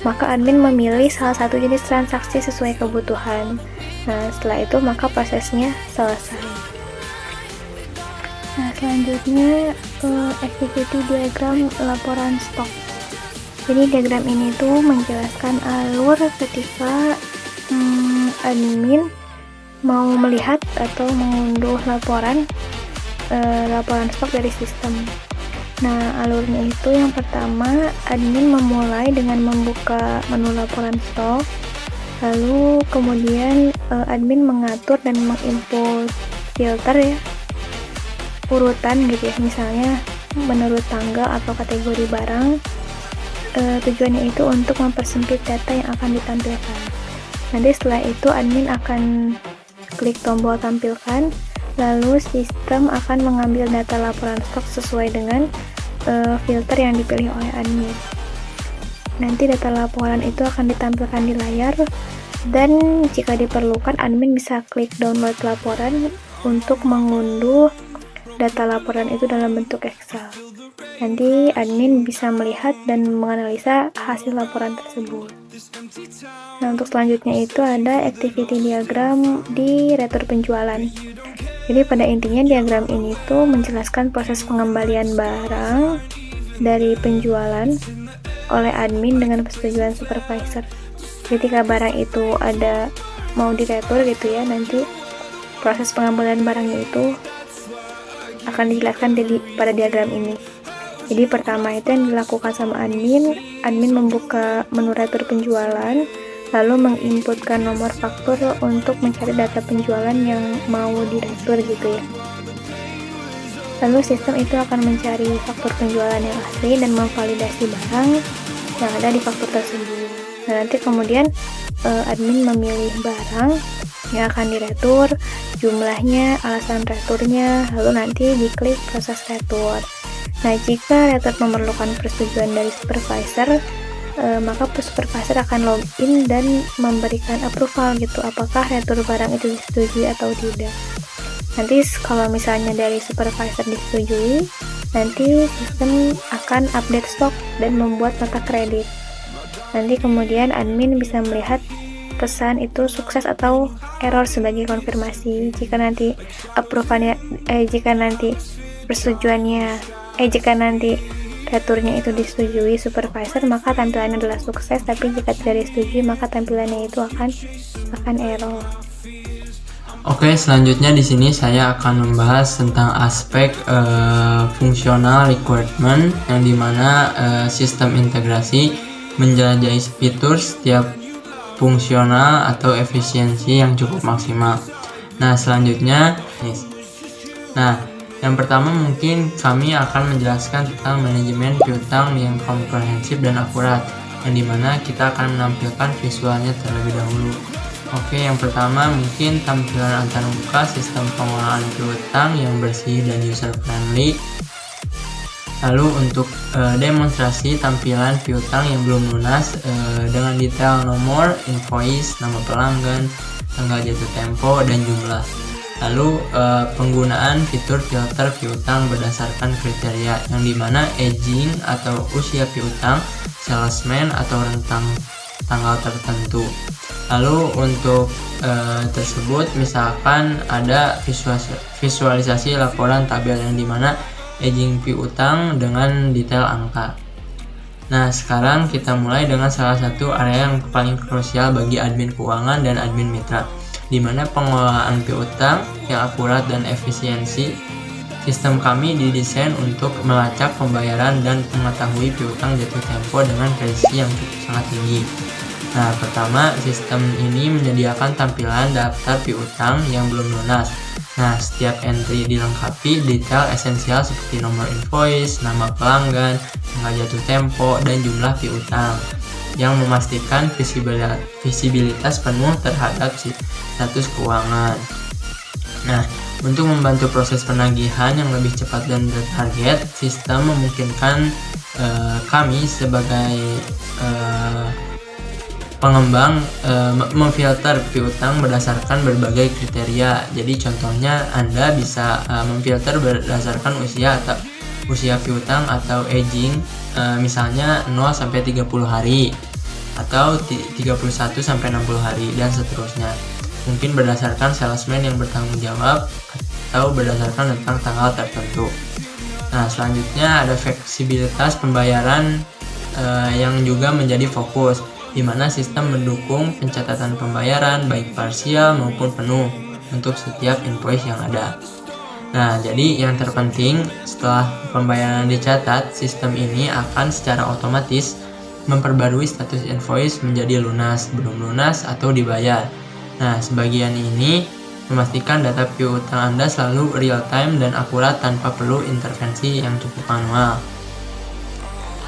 maka admin memilih salah satu jenis transaksi sesuai kebutuhan. Nah, setelah itu maka prosesnya selesai. Nah, selanjutnya activity diagram laporan stok. Jadi diagram ini tuh menjelaskan alur ketika admin mau melihat atau mengunduh laporan stok dari sistem. Nah, alurnya itu yang pertama, admin memulai dengan membuka menu laporan stok, lalu kemudian admin mengatur dan menginput filter ya, urutan gitu ya, misalnya menurut tanggal atau kategori barang. Tujuannya itu untuk mempersempit data yang akan ditampilkan. Nanti setelah itu admin akan klik tombol tampilkan, lalu sistem akan mengambil data laporan stok sesuai dengan filter yang dipilih oleh admin. Nanti data laporan itu akan ditampilkan di layar, dan jika diperlukan admin bisa klik download laporan untuk mengunduh data laporan itu dalam bentuk Excel. Nanti admin bisa melihat dan menganalisa hasil laporan tersebut. Nah, untuk selanjutnya itu ada activity diagram di retur penjualan. Jadi pada intinya diagram ini tuh menjelaskan proses pengembalian barang dari penjualan oleh admin dengan persetujuan supervisor. Ketika barang itu ada mau diretur gitu ya, nanti proses pengembalian barangnya itu akan dijelaskan pada diagram ini. Jadi pertama itu yang dilakukan sama admin membuka menu retur penjualan, lalu menginputkan nomor faktur untuk mencari data penjualan yang mau diretur gitu ya. Lalu sistem itu akan mencari faktur penjualan yang asli dan memvalidasi barang yang ada di faktur tersebut. Nah, nanti kemudian admin memilih barang yang akan diretur, jumlahnya, alasan returnya, lalu nanti diklik proses retur. Nah, jika retur memerlukan persetujuan dari supervisor, maka supervisor akan login dan memberikan approval gitu, apakah retur barang itu disetujui atau tidak. Nanti kalau misalnya dari supervisor disetujui, nanti sistem akan update stok dan membuat nota kredit. Nanti kemudian admin bisa melihat pesan itu sukses atau error sebagai konfirmasi. Jika nanti jika nanti returnya itu disetujui supervisor, maka tampilannya adalah sukses, tapi jika tidak disetujui maka tampilannya itu akan error. Oke, selanjutnya di sini saya akan membahas tentang aspek fungsional requirement, yang dimana sistem integrasi menjelajahi fitur setiap fungsional atau efisiensi yang cukup maksimal. Nah, selanjutnya yang pertama mungkin kami akan menjelaskan tentang manajemen piutang yang komprehensif dan akurat, yang dimana kita akan menampilkan visualnya terlebih dahulu. Oke, yang pertama mungkin tampilan antarmuka sistem pengelolaan piutang yang bersih dan user friendly. Lalu untuk demonstrasi tampilan piutang yang belum lunas dengan detail nomor, invoice, nama pelanggan, tanggal jatuh tempo, dan jumlah. Lalu penggunaan fitur filter piutang berdasarkan kriteria, yang dimana aging atau usia piutang, salesman atau rentang tanggal tertentu. Lalu untuk tersebut misalkan ada visualisasi laporan tabel, yang dimana aging piutang dengan detail angka. Nah, sekarang kita mulai dengan salah satu area yang paling krusial bagi admin keuangan dan admin mitra, di mana pengelolaan piutang yang akurat dan efisiensi Sistem kami didesain untuk melacak pembayaran dan mengetahui piutang jatuh tempo dengan presisi yang cukup sangat tinggi. Nah, pertama, sistem ini menyediakan tampilan daftar piutang yang belum lunas. Nah, setiap entry dilengkapi detail esensial seperti nomor invoice, nama pelanggan, tanggal jatuh tempo, dan jumlah piutang yang memastikan visibilitas penuh terhadap status keuangan. Nah, untuk membantu proses penagihan yang lebih cepat dan bertarget, sistem memungkinkan kami sebagai pengembang memfilter piutang berdasarkan berbagai kriteria. Jadi contohnya Anda bisa memfilter berdasarkan usia atau usia piutang atau aging, misalnya 0 sampai 30 hari atau 31 sampai 60 hari dan seterusnya. Mungkin berdasarkan salesman yang bertanggung jawab atau berdasarkan tentang tanggal tertentu. Nah, selanjutnya ada fleksibilitas pembayaran yang juga menjadi fokus, di mana sistem mendukung pencatatan pembayaran baik parsial maupun penuh untuk setiap invoice yang ada. Nah, jadi yang terpenting setelah pembayaran dicatat, sistem ini akan secara otomatis memperbarui status invoice menjadi lunas, belum lunas, atau dibayar. Nah, sebagian ini memastikan data piutang Anda selalu real time dan akurat tanpa perlu intervensi yang cukup manual.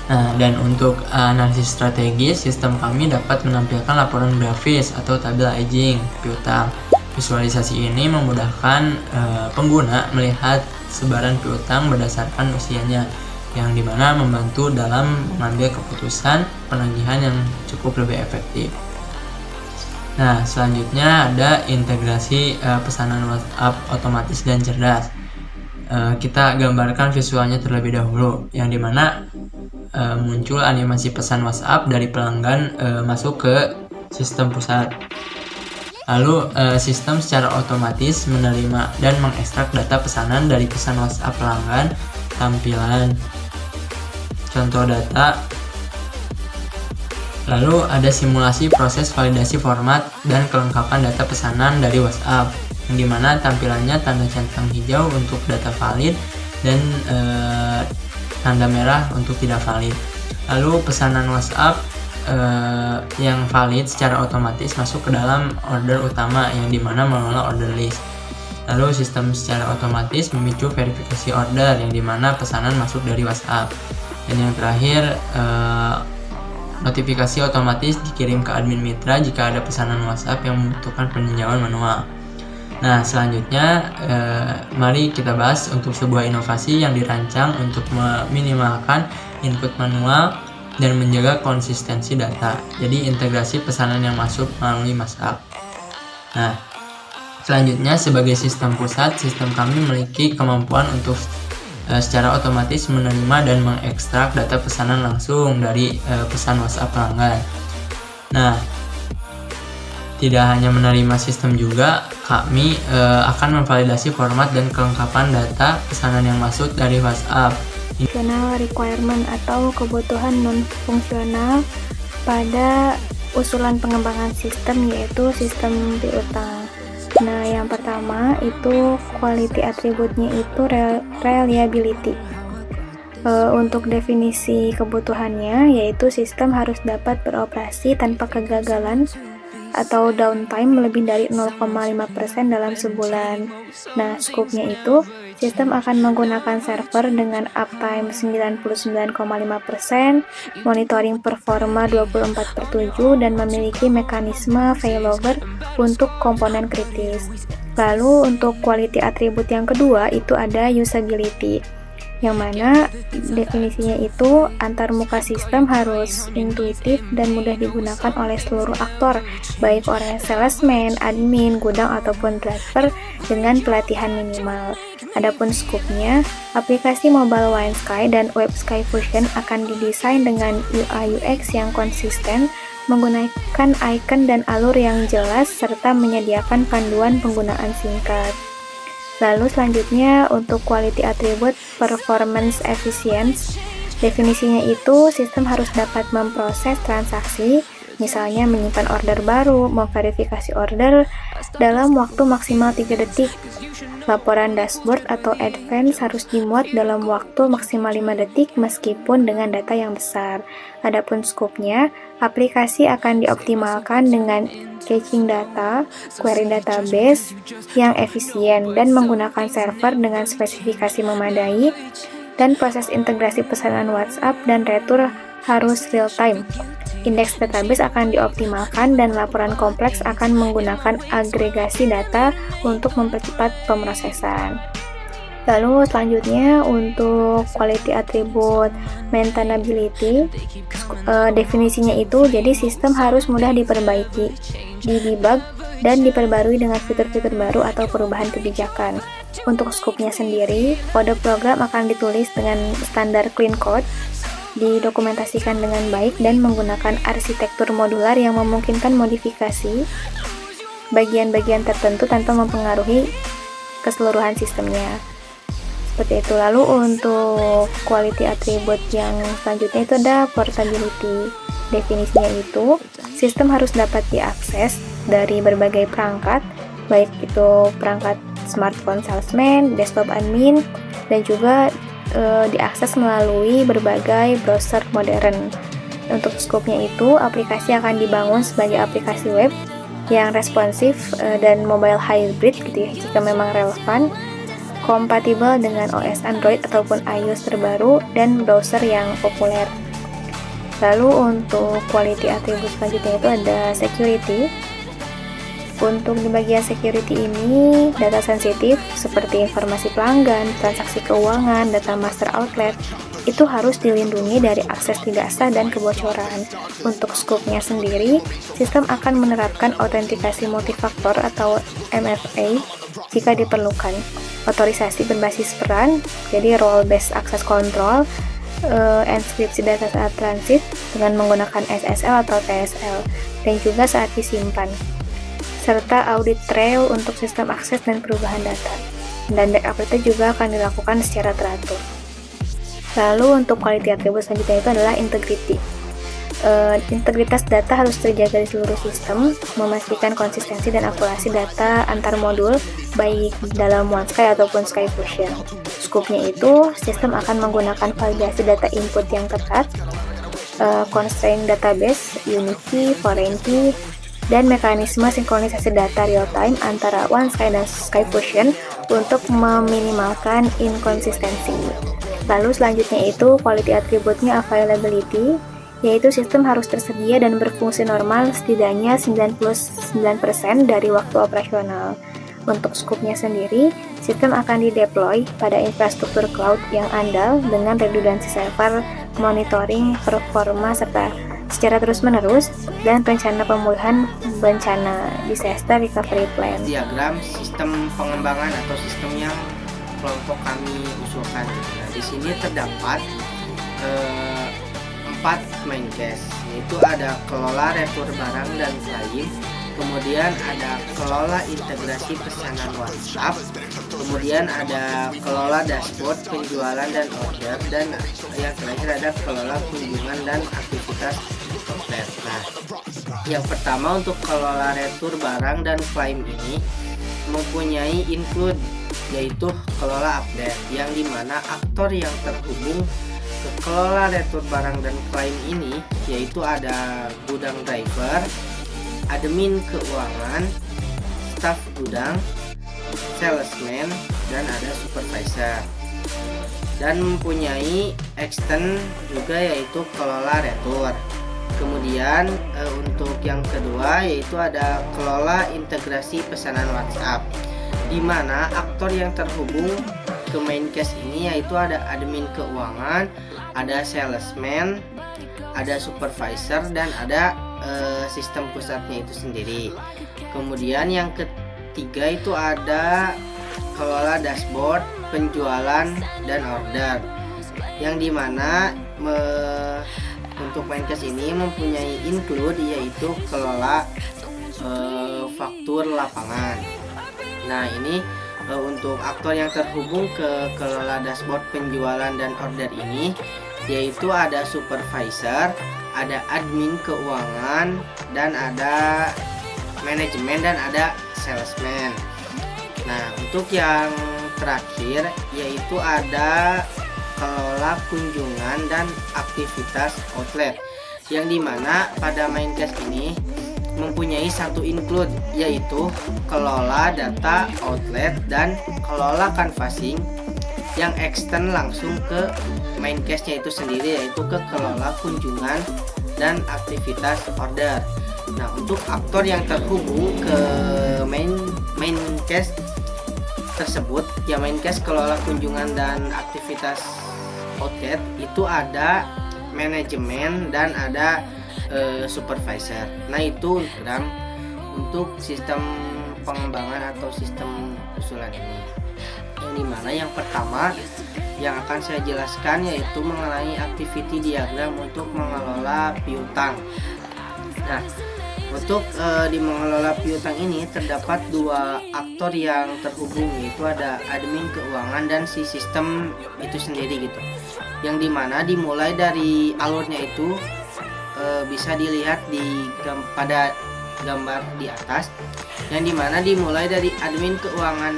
Nah, dan untuk analisis strategis, sistem kami dapat menampilkan laporan grafis atau tabel aging piutang. Visualisasi ini memudahkan pengguna melihat sebaran piutang berdasarkan usianya, yang dimana membantu dalam mengambil keputusan penagihan yang cukup lebih efektif. Nah, selanjutnya ada integrasi pesanan WhatsApp otomatis dan cerdas. Kita gambarkan visualnya terlebih dahulu, yang dimana muncul animasi pesan WhatsApp dari pelanggan masuk ke sistem pusat. Lalu sistem secara otomatis menerima dan mengekstrak data pesanan dari pesan WhatsApp pelanggan, tampilan, contoh data. Lalu ada simulasi proses validasi format dan kelengkapan data pesanan dari WhatsApp, yang dimana tampilannya tanda centang hijau untuk data valid dan tanda merah untuk tidak valid. Lalu pesanan WhatsApp yang valid secara otomatis masuk ke dalam order utama, yang dimana mengelola order list. Lalu sistem secara otomatis memicu verifikasi order, yang dimana pesanan masuk dari WhatsApp. Dan yang terakhir, notifikasi otomatis dikirim ke admin mitra jika ada pesanan WhatsApp yang membutuhkan peninjauan manual. Nah, selanjutnya mari kita bahas untuk sebuah inovasi yang dirancang untuk meminimalkan input manual dan menjaga konsistensi data. Jadi integrasi pesanan yang masuk melalui WhatsApp. Nah, selanjutnya sebagai sistem pusat, sistem kami memiliki kemampuan untuk secara otomatis menerima dan mengekstrak data pesanan langsung dari pesan WhatsApp pelanggan. Nah, tidak hanya menerima sistem juga, kami akan memvalidasi format dan kelengkapan data pesanan yang masuk dari WhatsApp. Fungsional requirement atau kebutuhan non-fungsional pada usulan pengembangan sistem, yaitu sistem piutang. Nah, yang pertama itu quality attribute-nya itu reliability. Untuk definisi kebutuhannya, yaitu sistem harus dapat beroperasi tanpa kegagalan atau downtime lebih dari 0,5% dalam sebulan. Nah, scope-nya itu sistem akan menggunakan server dengan uptime 99,5%, monitoring performa 24/7, dan memiliki mekanisme failover untuk komponen kritis. Lalu untuk quality attribute yang kedua itu ada usability, yang mana definisinya itu antar muka sistem harus intuitif dan mudah digunakan oleh seluruh aktor, baik oleh salesman, admin, gudang, ataupun driver dengan pelatihan minimal. Adapun scope-nya, aplikasi mobile WineSky dan WebSky Fusion akan didesain dengan UI UX yang konsisten, menggunakan icon dan alur yang jelas, serta menyediakan panduan penggunaan singkat. Lalu selanjutnya untuk quality attribute performance efficiency, definisinya itu sistem harus dapat memproses transaksi, Misalnya menyimpan order baru, memverifikasi order dalam waktu maksimal 3 detik. Laporan dashboard atau advance harus dimuat dalam waktu maksimal 5 detik meskipun dengan data yang besar. Adapun skopnya, aplikasi akan dioptimalkan dengan caching data, query database yang efisien dan menggunakan server dengan spesifikasi memadai, dan proses integrasi pesanan WhatsApp dan retur harus real time. Indeks database akan dioptimalkan dan laporan kompleks akan menggunakan agregasi data untuk mempercepat pemrosesan. Lalu selanjutnya untuk quality attribute maintainability, definisinya itu jadi sistem harus mudah diperbaiki, didebug, dan diperbarui dengan fitur-fitur baru atau perubahan kebijakan. Untuk skopnya sendiri, kode program akan ditulis dengan standar clean code, didokumentasikan dengan baik dan menggunakan arsitektur modular yang memungkinkan modifikasi bagian-bagian tertentu tanpa mempengaruhi keseluruhan sistemnya. Seperti itu. Lalu untuk quality attribute yang selanjutnya itu ada portability. Definisinya itu, sistem harus dapat diakses dari berbagai perangkat, baik itu perangkat smartphone salesman, desktop admin, dan juga diakses melalui berbagai browser modern. Untuk skopnya itu, aplikasi akan dibangun sebagai aplikasi web yang responsif dan mobile hybrid gitu ya, jika memang relevan, kompatibel dengan OS Android ataupun iOS terbaru dan browser yang populer. Lalu untuk quality attribute selanjutnya itu ada security. Untuk di bagian security ini, data sensitif seperti informasi pelanggan, transaksi keuangan, data master outlet, itu harus dilindungi dari akses tidak sah dan kebocoran. Untuk skopnya sendiri, sistem akan menerapkan autentikasi multifaktor atau MFA jika diperlukan, otorisasi berbasis peran, jadi role based access control, enkripsi data saat transit dengan menggunakan SSL atau TSL, dan juga saat disimpan, serta audit trail untuk sistem akses dan perubahan data. Dan backup itu juga akan dilakukan secara teratur. Lalu untuk quality attribute selanjutnya itu adalah integrity. Integritas data harus terjaga di seluruh sistem, memastikan konsistensi dan akurasi data antar modul, baik dalam OneSky ataupun SkyFusion. Skopnya itu, sistem akan menggunakan validasi data input yang ketat, constraint database, unique, foreign key, dan mekanisme sinkronisasi data real-time antara OneSky dan SkyFusion untuk meminimalkan inkonsistensi. Lalu selanjutnya itu quality attribute-nya availability, yaitu sistem harus tersedia dan berfungsi normal setidaknya 99% dari waktu operasional. Untuk skopnya sendiri, sistem akan dideploy pada infrastruktur cloud yang andal dengan redundansi server, monitoring, performa, serta secara terus-menerus, dan rencana pemulihan bencana disaster recovery plan. Diagram sistem pengembangan atau sistem yang kelompok kami usulkan. Nah, di sini terdapat 4 main case, yaitu ada kelola retur barang dan klaim, kemudian ada kelola integrasi pesanan WhatsApp, kemudian ada kelola dashboard penjualan dan order, dan yang terakhir ada kelola kunjungan dan aktivitas outlet. Nah, yang pertama untuk kelola retur barang dan klaim ini mempunyai include, yaitu kelola update, yang dimana aktor yang terhubung ke kelola retur barang dan klaim ini yaitu ada gudang driver, admin keuangan, staf gudang, salesman, dan ada supervisor. Dan mempunyai extend juga yaitu kelola retur. Kemudian untuk yang kedua yaitu ada kelola integrasi pesanan WhatsApp, di mana aktor yang terhubung ke main case ini yaitu ada admin keuangan, ada salesman, ada supervisor, dan ada sistem pusatnya itu sendiri. Kemudian yang ketiga itu ada kelola dashboard, penjualan, dan order, yang dimana untuk main case ini mempunyai include yaitu kelola faktur lapangan. Nah, ini untuk aktor yang terhubung ke kelola dashboard penjualan dan order ini yaitu ada supervisor, ada admin keuangan, dan ada manajemen, dan ada salesman. Nah, untuk yang terakhir yaitu ada kelola kunjungan dan aktivitas outlet, yang dimana pada Maincast ini mempunyai satu include, yaitu kelola data outlet dan kelola canvassing yang extend langsung ke Maincast-nya itu sendiri, yaitu ke kelola kunjungan dan aktivitas order. Nah, untuk aktor yang terhubung ke Maincast tersebut, ya Maincast kelola kunjungan dan aktivitas outlet, itu ada manajemen dan ada supervisor. Nah, itu untuk sistem pengembangan atau sistem usulan ini, yang dimana yang pertama yang akan saya jelaskan yaitu mengenai activity diagram untuk mengelola piutang. Nah, untuk di mengelola piutang ini terdapat dua aktor yang terhubung, yaitu ada admin keuangan dan si sistem itu sendiri gitu, yang dimana dimulai dari alurnya itu bisa dilihat pada gambar di atas, yang dimana dimulai dari admin keuangan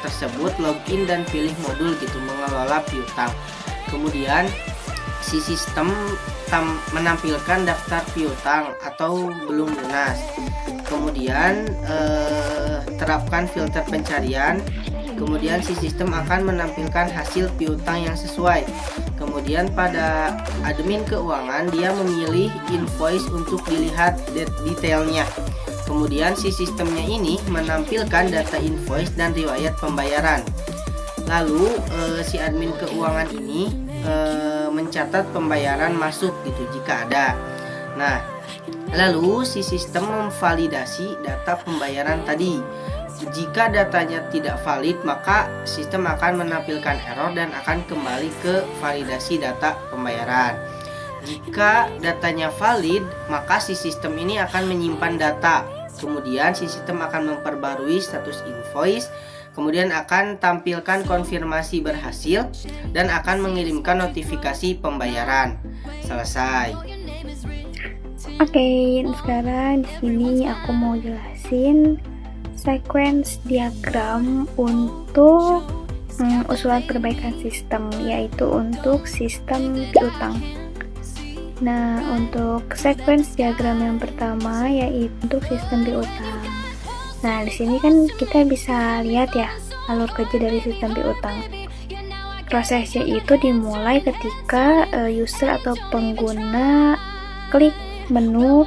tersebut login dan pilih modul gitu mengelola piutang. Kemudian si sistem menampilkan daftar piutang atau belum lunas. Kemudian terapkan filter pencarian. Kemudian si sistem akan menampilkan hasil piutang yang sesuai. Kemudian pada admin keuangan dia memilih invoice untuk dilihat detailnya. Kemudian si sistemnya ini menampilkan data invoice dan riwayat pembayaran. Lalu si admin keuangan ini mencatat pembayaran masuk gitu jika ada. Nah, lalu si sistem memvalidasi data pembayaran tadi. Jika datanya tidak valid, maka sistem akan menampilkan error dan akan kembali ke validasi data pembayaran. Jika datanya valid, maka si sistem ini akan menyimpan data. Kemudian si sistem akan memperbarui status invoice, kemudian akan tampilkan konfirmasi berhasil dan akan mengirimkan notifikasi pembayaran selesai. Oke, sekarang di sini aku mau jelasin sequence diagram untuk usulan perbaikan sistem, yaitu untuk sistem piutang. Nah, untuk sequence diagram yang pertama yaitu untuk sistem piutang. Nah, di sini kan kita bisa lihat ya alur kerja dari sistem piutang. Prosesnya itu dimulai ketika user atau pengguna klik menu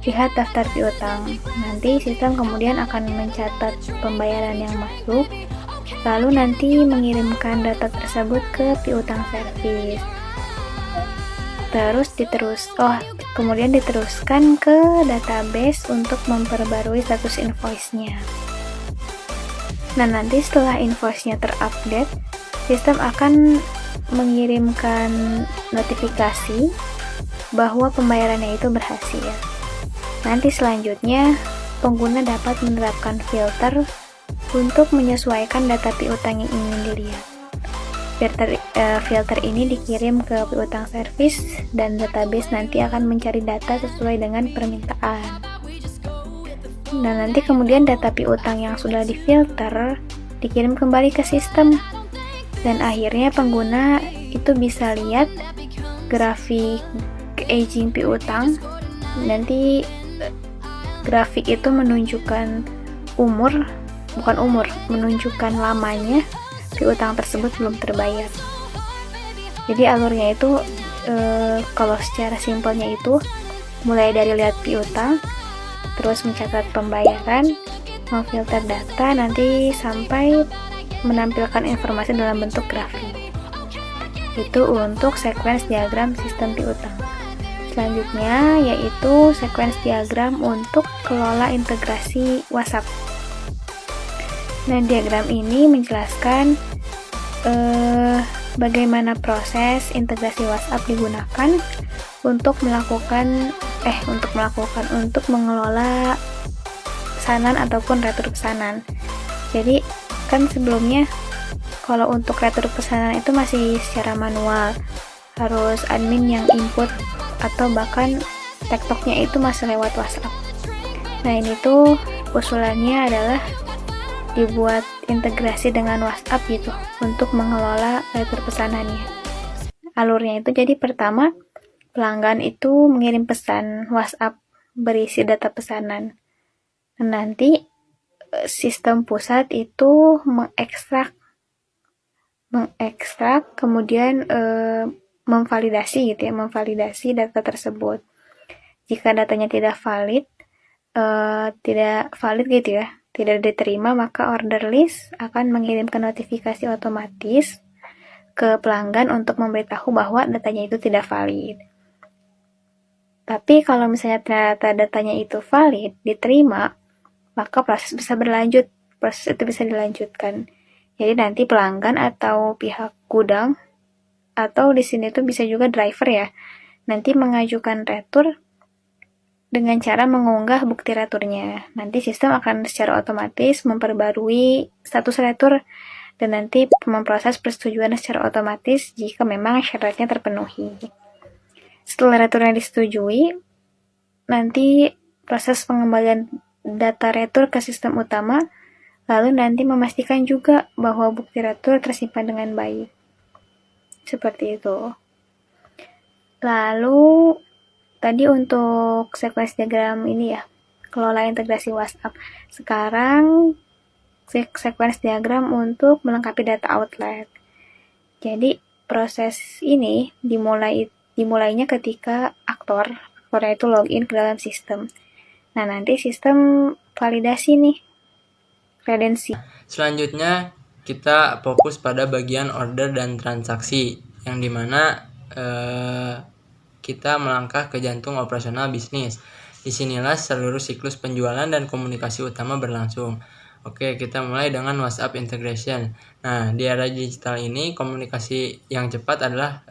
lihat daftar piutang. Nanti sistem kemudian akan mencatat pembayaran yang masuk, lalu nanti mengirimkan data tersebut ke piutang service. Kemudian diteruskan ke database untuk memperbarui status invoice-nya. Nah, nanti setelah invoice-nya terupdate, sistem akan mengirimkan notifikasi bahwa pembayarannya itu berhasil. Nanti selanjutnya, pengguna dapat menerapkan filter untuk menyesuaikan data piutang yang ingin dilihat. Filter ini dikirim ke piutang service dan database nanti akan mencari data sesuai dengan permintaan. Nah, nanti kemudian data piutang yang sudah difilter dikirim kembali ke sistem. Dan akhirnya pengguna itu bisa lihat grafik aging piutang. Nanti grafik itu menunjukkan menunjukkan lamanya piutang tersebut belum terbayar. Jadi alurnya itu kalau secara simpelnya itu mulai dari lihat piutang, terus mencatat pembayaran, memfilter data, nanti sampai menampilkan informasi dalam bentuk grafik. Itu untuk sequence diagram sistem piutang. Selanjutnya yaitu sequence diagram untuk kelola integrasi WhatsApp. Nah, diagram ini menjelaskan bagaimana proses integrasi WhatsApp digunakan untuk mengelola pesanan ataupun retur pesanan. Jadi kan sebelumnya kalau untuk retur pesanan itu masih secara manual. harus admin yang input atau bahkan tektoknya itu masih lewat WhatsApp. Nah ini tuh usulannya adalah dibuat integrasi dengan WhatsApp gitu untuk mengelola retur pesanannya. Alurnya itu jadi pertama pelanggan itu mengirim pesan WhatsApp berisi data pesanan. Nanti sistem pusat itu mengekstrak kemudian memvalidasi gitu ya, memvalidasi data tersebut. Jika datanya tidak valid gitu ya, tidak diterima, maka order list akan mengirimkan notifikasi otomatis ke pelanggan untuk memberitahu bahwa datanya itu tidak valid. Tapi kalau misalnya ternyata datanya itu valid, diterima, maka proses itu bisa dilanjutkan. Jadi nanti pelanggan atau pihak gudang atau di sini tuh bisa juga driver ya, nanti mengajukan retur dengan cara mengunggah bukti returnya. Nanti sistem akan secara otomatis memperbarui status retur dan nanti memproses persetujuan secara otomatis jika memang syaratnya terpenuhi. Setelah returnya disetujui, nanti proses pengembalian data retur ke sistem utama, lalu nanti memastikan juga bahwa bukti retur tersimpan dengan baik. Seperti itu. Lalu tadi untuk sequence diagram ini ya, kelola integrasi WhatsApp. Sekarang sequence diagram untuk melengkapi data outlet. Jadi proses ini dimulainya ketika aktornya itu login ke dalam sistem. Nah nanti sistem validasi nih kredensi. Selanjutnya kita fokus pada bagian order dan transaksi, yang dimana kita melangkah ke jantung operasional bisnis. Disinilah seluruh siklus penjualan dan komunikasi utama berlangsung. Oke, kita mulai dengan WhatsApp integration. Nah, di era digital ini komunikasi yang cepat adalah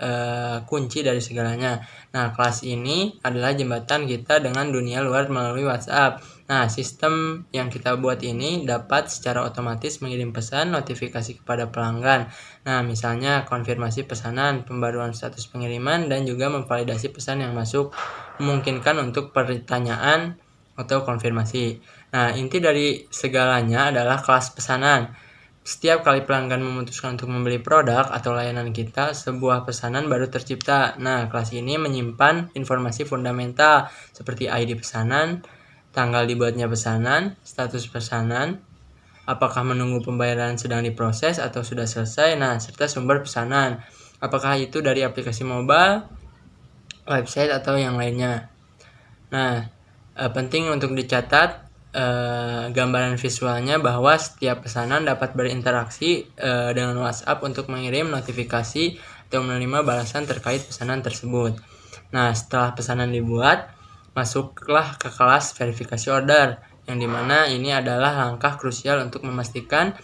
kunci dari segalanya. Nah, kelas ini adalah jembatan kita dengan dunia luar melalui WhatsApp. Nah, sistem yang kita buat ini dapat secara otomatis mengirim pesan notifikasi kepada pelanggan. Nah, misalnya konfirmasi pesanan, pembaruan status pengiriman, dan juga memvalidasi pesan yang masuk, memungkinkan untuk pertanyaan atau konfirmasi. Nah, inti dari segalanya adalah kelas pesanan. Setiap kali pelanggan memutuskan untuk membeli produk atau layanan kita, sebuah pesanan baru tercipta. Nah, kelas ini menyimpan informasi fundamental seperti ID pesanan, tanggal dibuatnya pesanan, status pesanan, apakah menunggu pembayaran sedang diproses atau sudah selesai, nah, serta sumber pesanan. Apakah itu dari aplikasi mobile, website, atau yang lainnya. Nah, penting untuk dicatat gambaran visualnya bahwa setiap pesanan dapat berinteraksi dengan WhatsApp untuk mengirim notifikasi atau menerima balasan terkait pesanan tersebut. Nah, setelah pesanan dibuat, masuklah ke kelas verifikasi order, yang dimana ini adalah langkah krusial untuk memastikan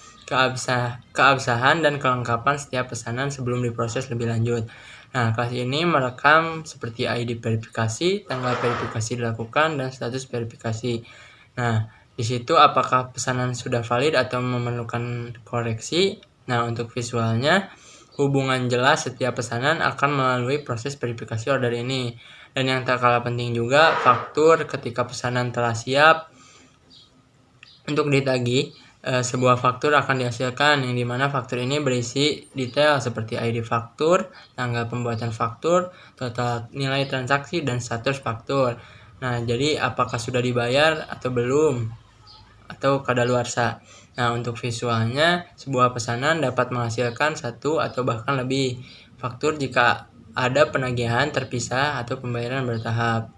keabsahan dan kelengkapan setiap pesanan sebelum diproses lebih lanjut. Nah, kelas ini merekam seperti ID verifikasi, tanggal verifikasi dilakukan, dan status verifikasi. Nah, di situ apakah pesanan sudah valid atau memerlukan koreksi. Nah, untuk visualnya, hubungan jelas setiap pesanan akan melalui proses verifikasi order ini. Dan yang tak kalah penting juga, faktur ketika pesanan telah siap untuk ditagih. Sebuah faktur akan dihasilkan, yang dimana faktur ini berisi detail seperti ID faktur, tanggal pembuatan faktur, total nilai transaksi, dan status faktur. Nah, jadi apakah sudah dibayar atau belum, atau kadaluarsa. Nah, untuk visualnya, sebuah pesanan dapat menghasilkan satu atau bahkan lebih faktur jika ada penagihan terpisah atau pembayaran bertahap.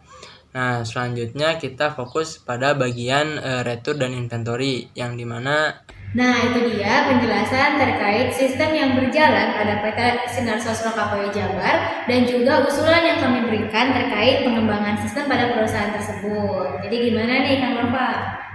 Nah, selanjutnya kita fokus pada bagian retur dan inventory, yang dimana Nah, itu dia penjelasan terkait sistem yang berjalan pada PT Sinar Sosro KPW Jabar dan juga usulan yang kami berikan terkait pengembangan sistem pada perusahaan tersebut. Jadi gimana nih Kang Nova?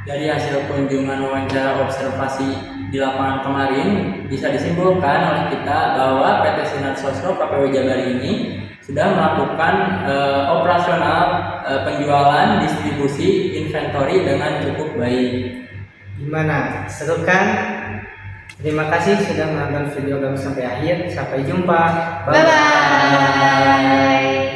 dari hasil kunjungan wawancara observasi di lapangan kemarin, bisa disimpulkan oleh kita bahwa PT Sinar Sosro KPW Jabar ini sudah melakukan operasional penjualan, distribusi, inventory dengan cukup baik. Gimana? Seru kan? Terima kasih sudah menonton video kami sampai akhir. Sampai jumpa. Bye bye.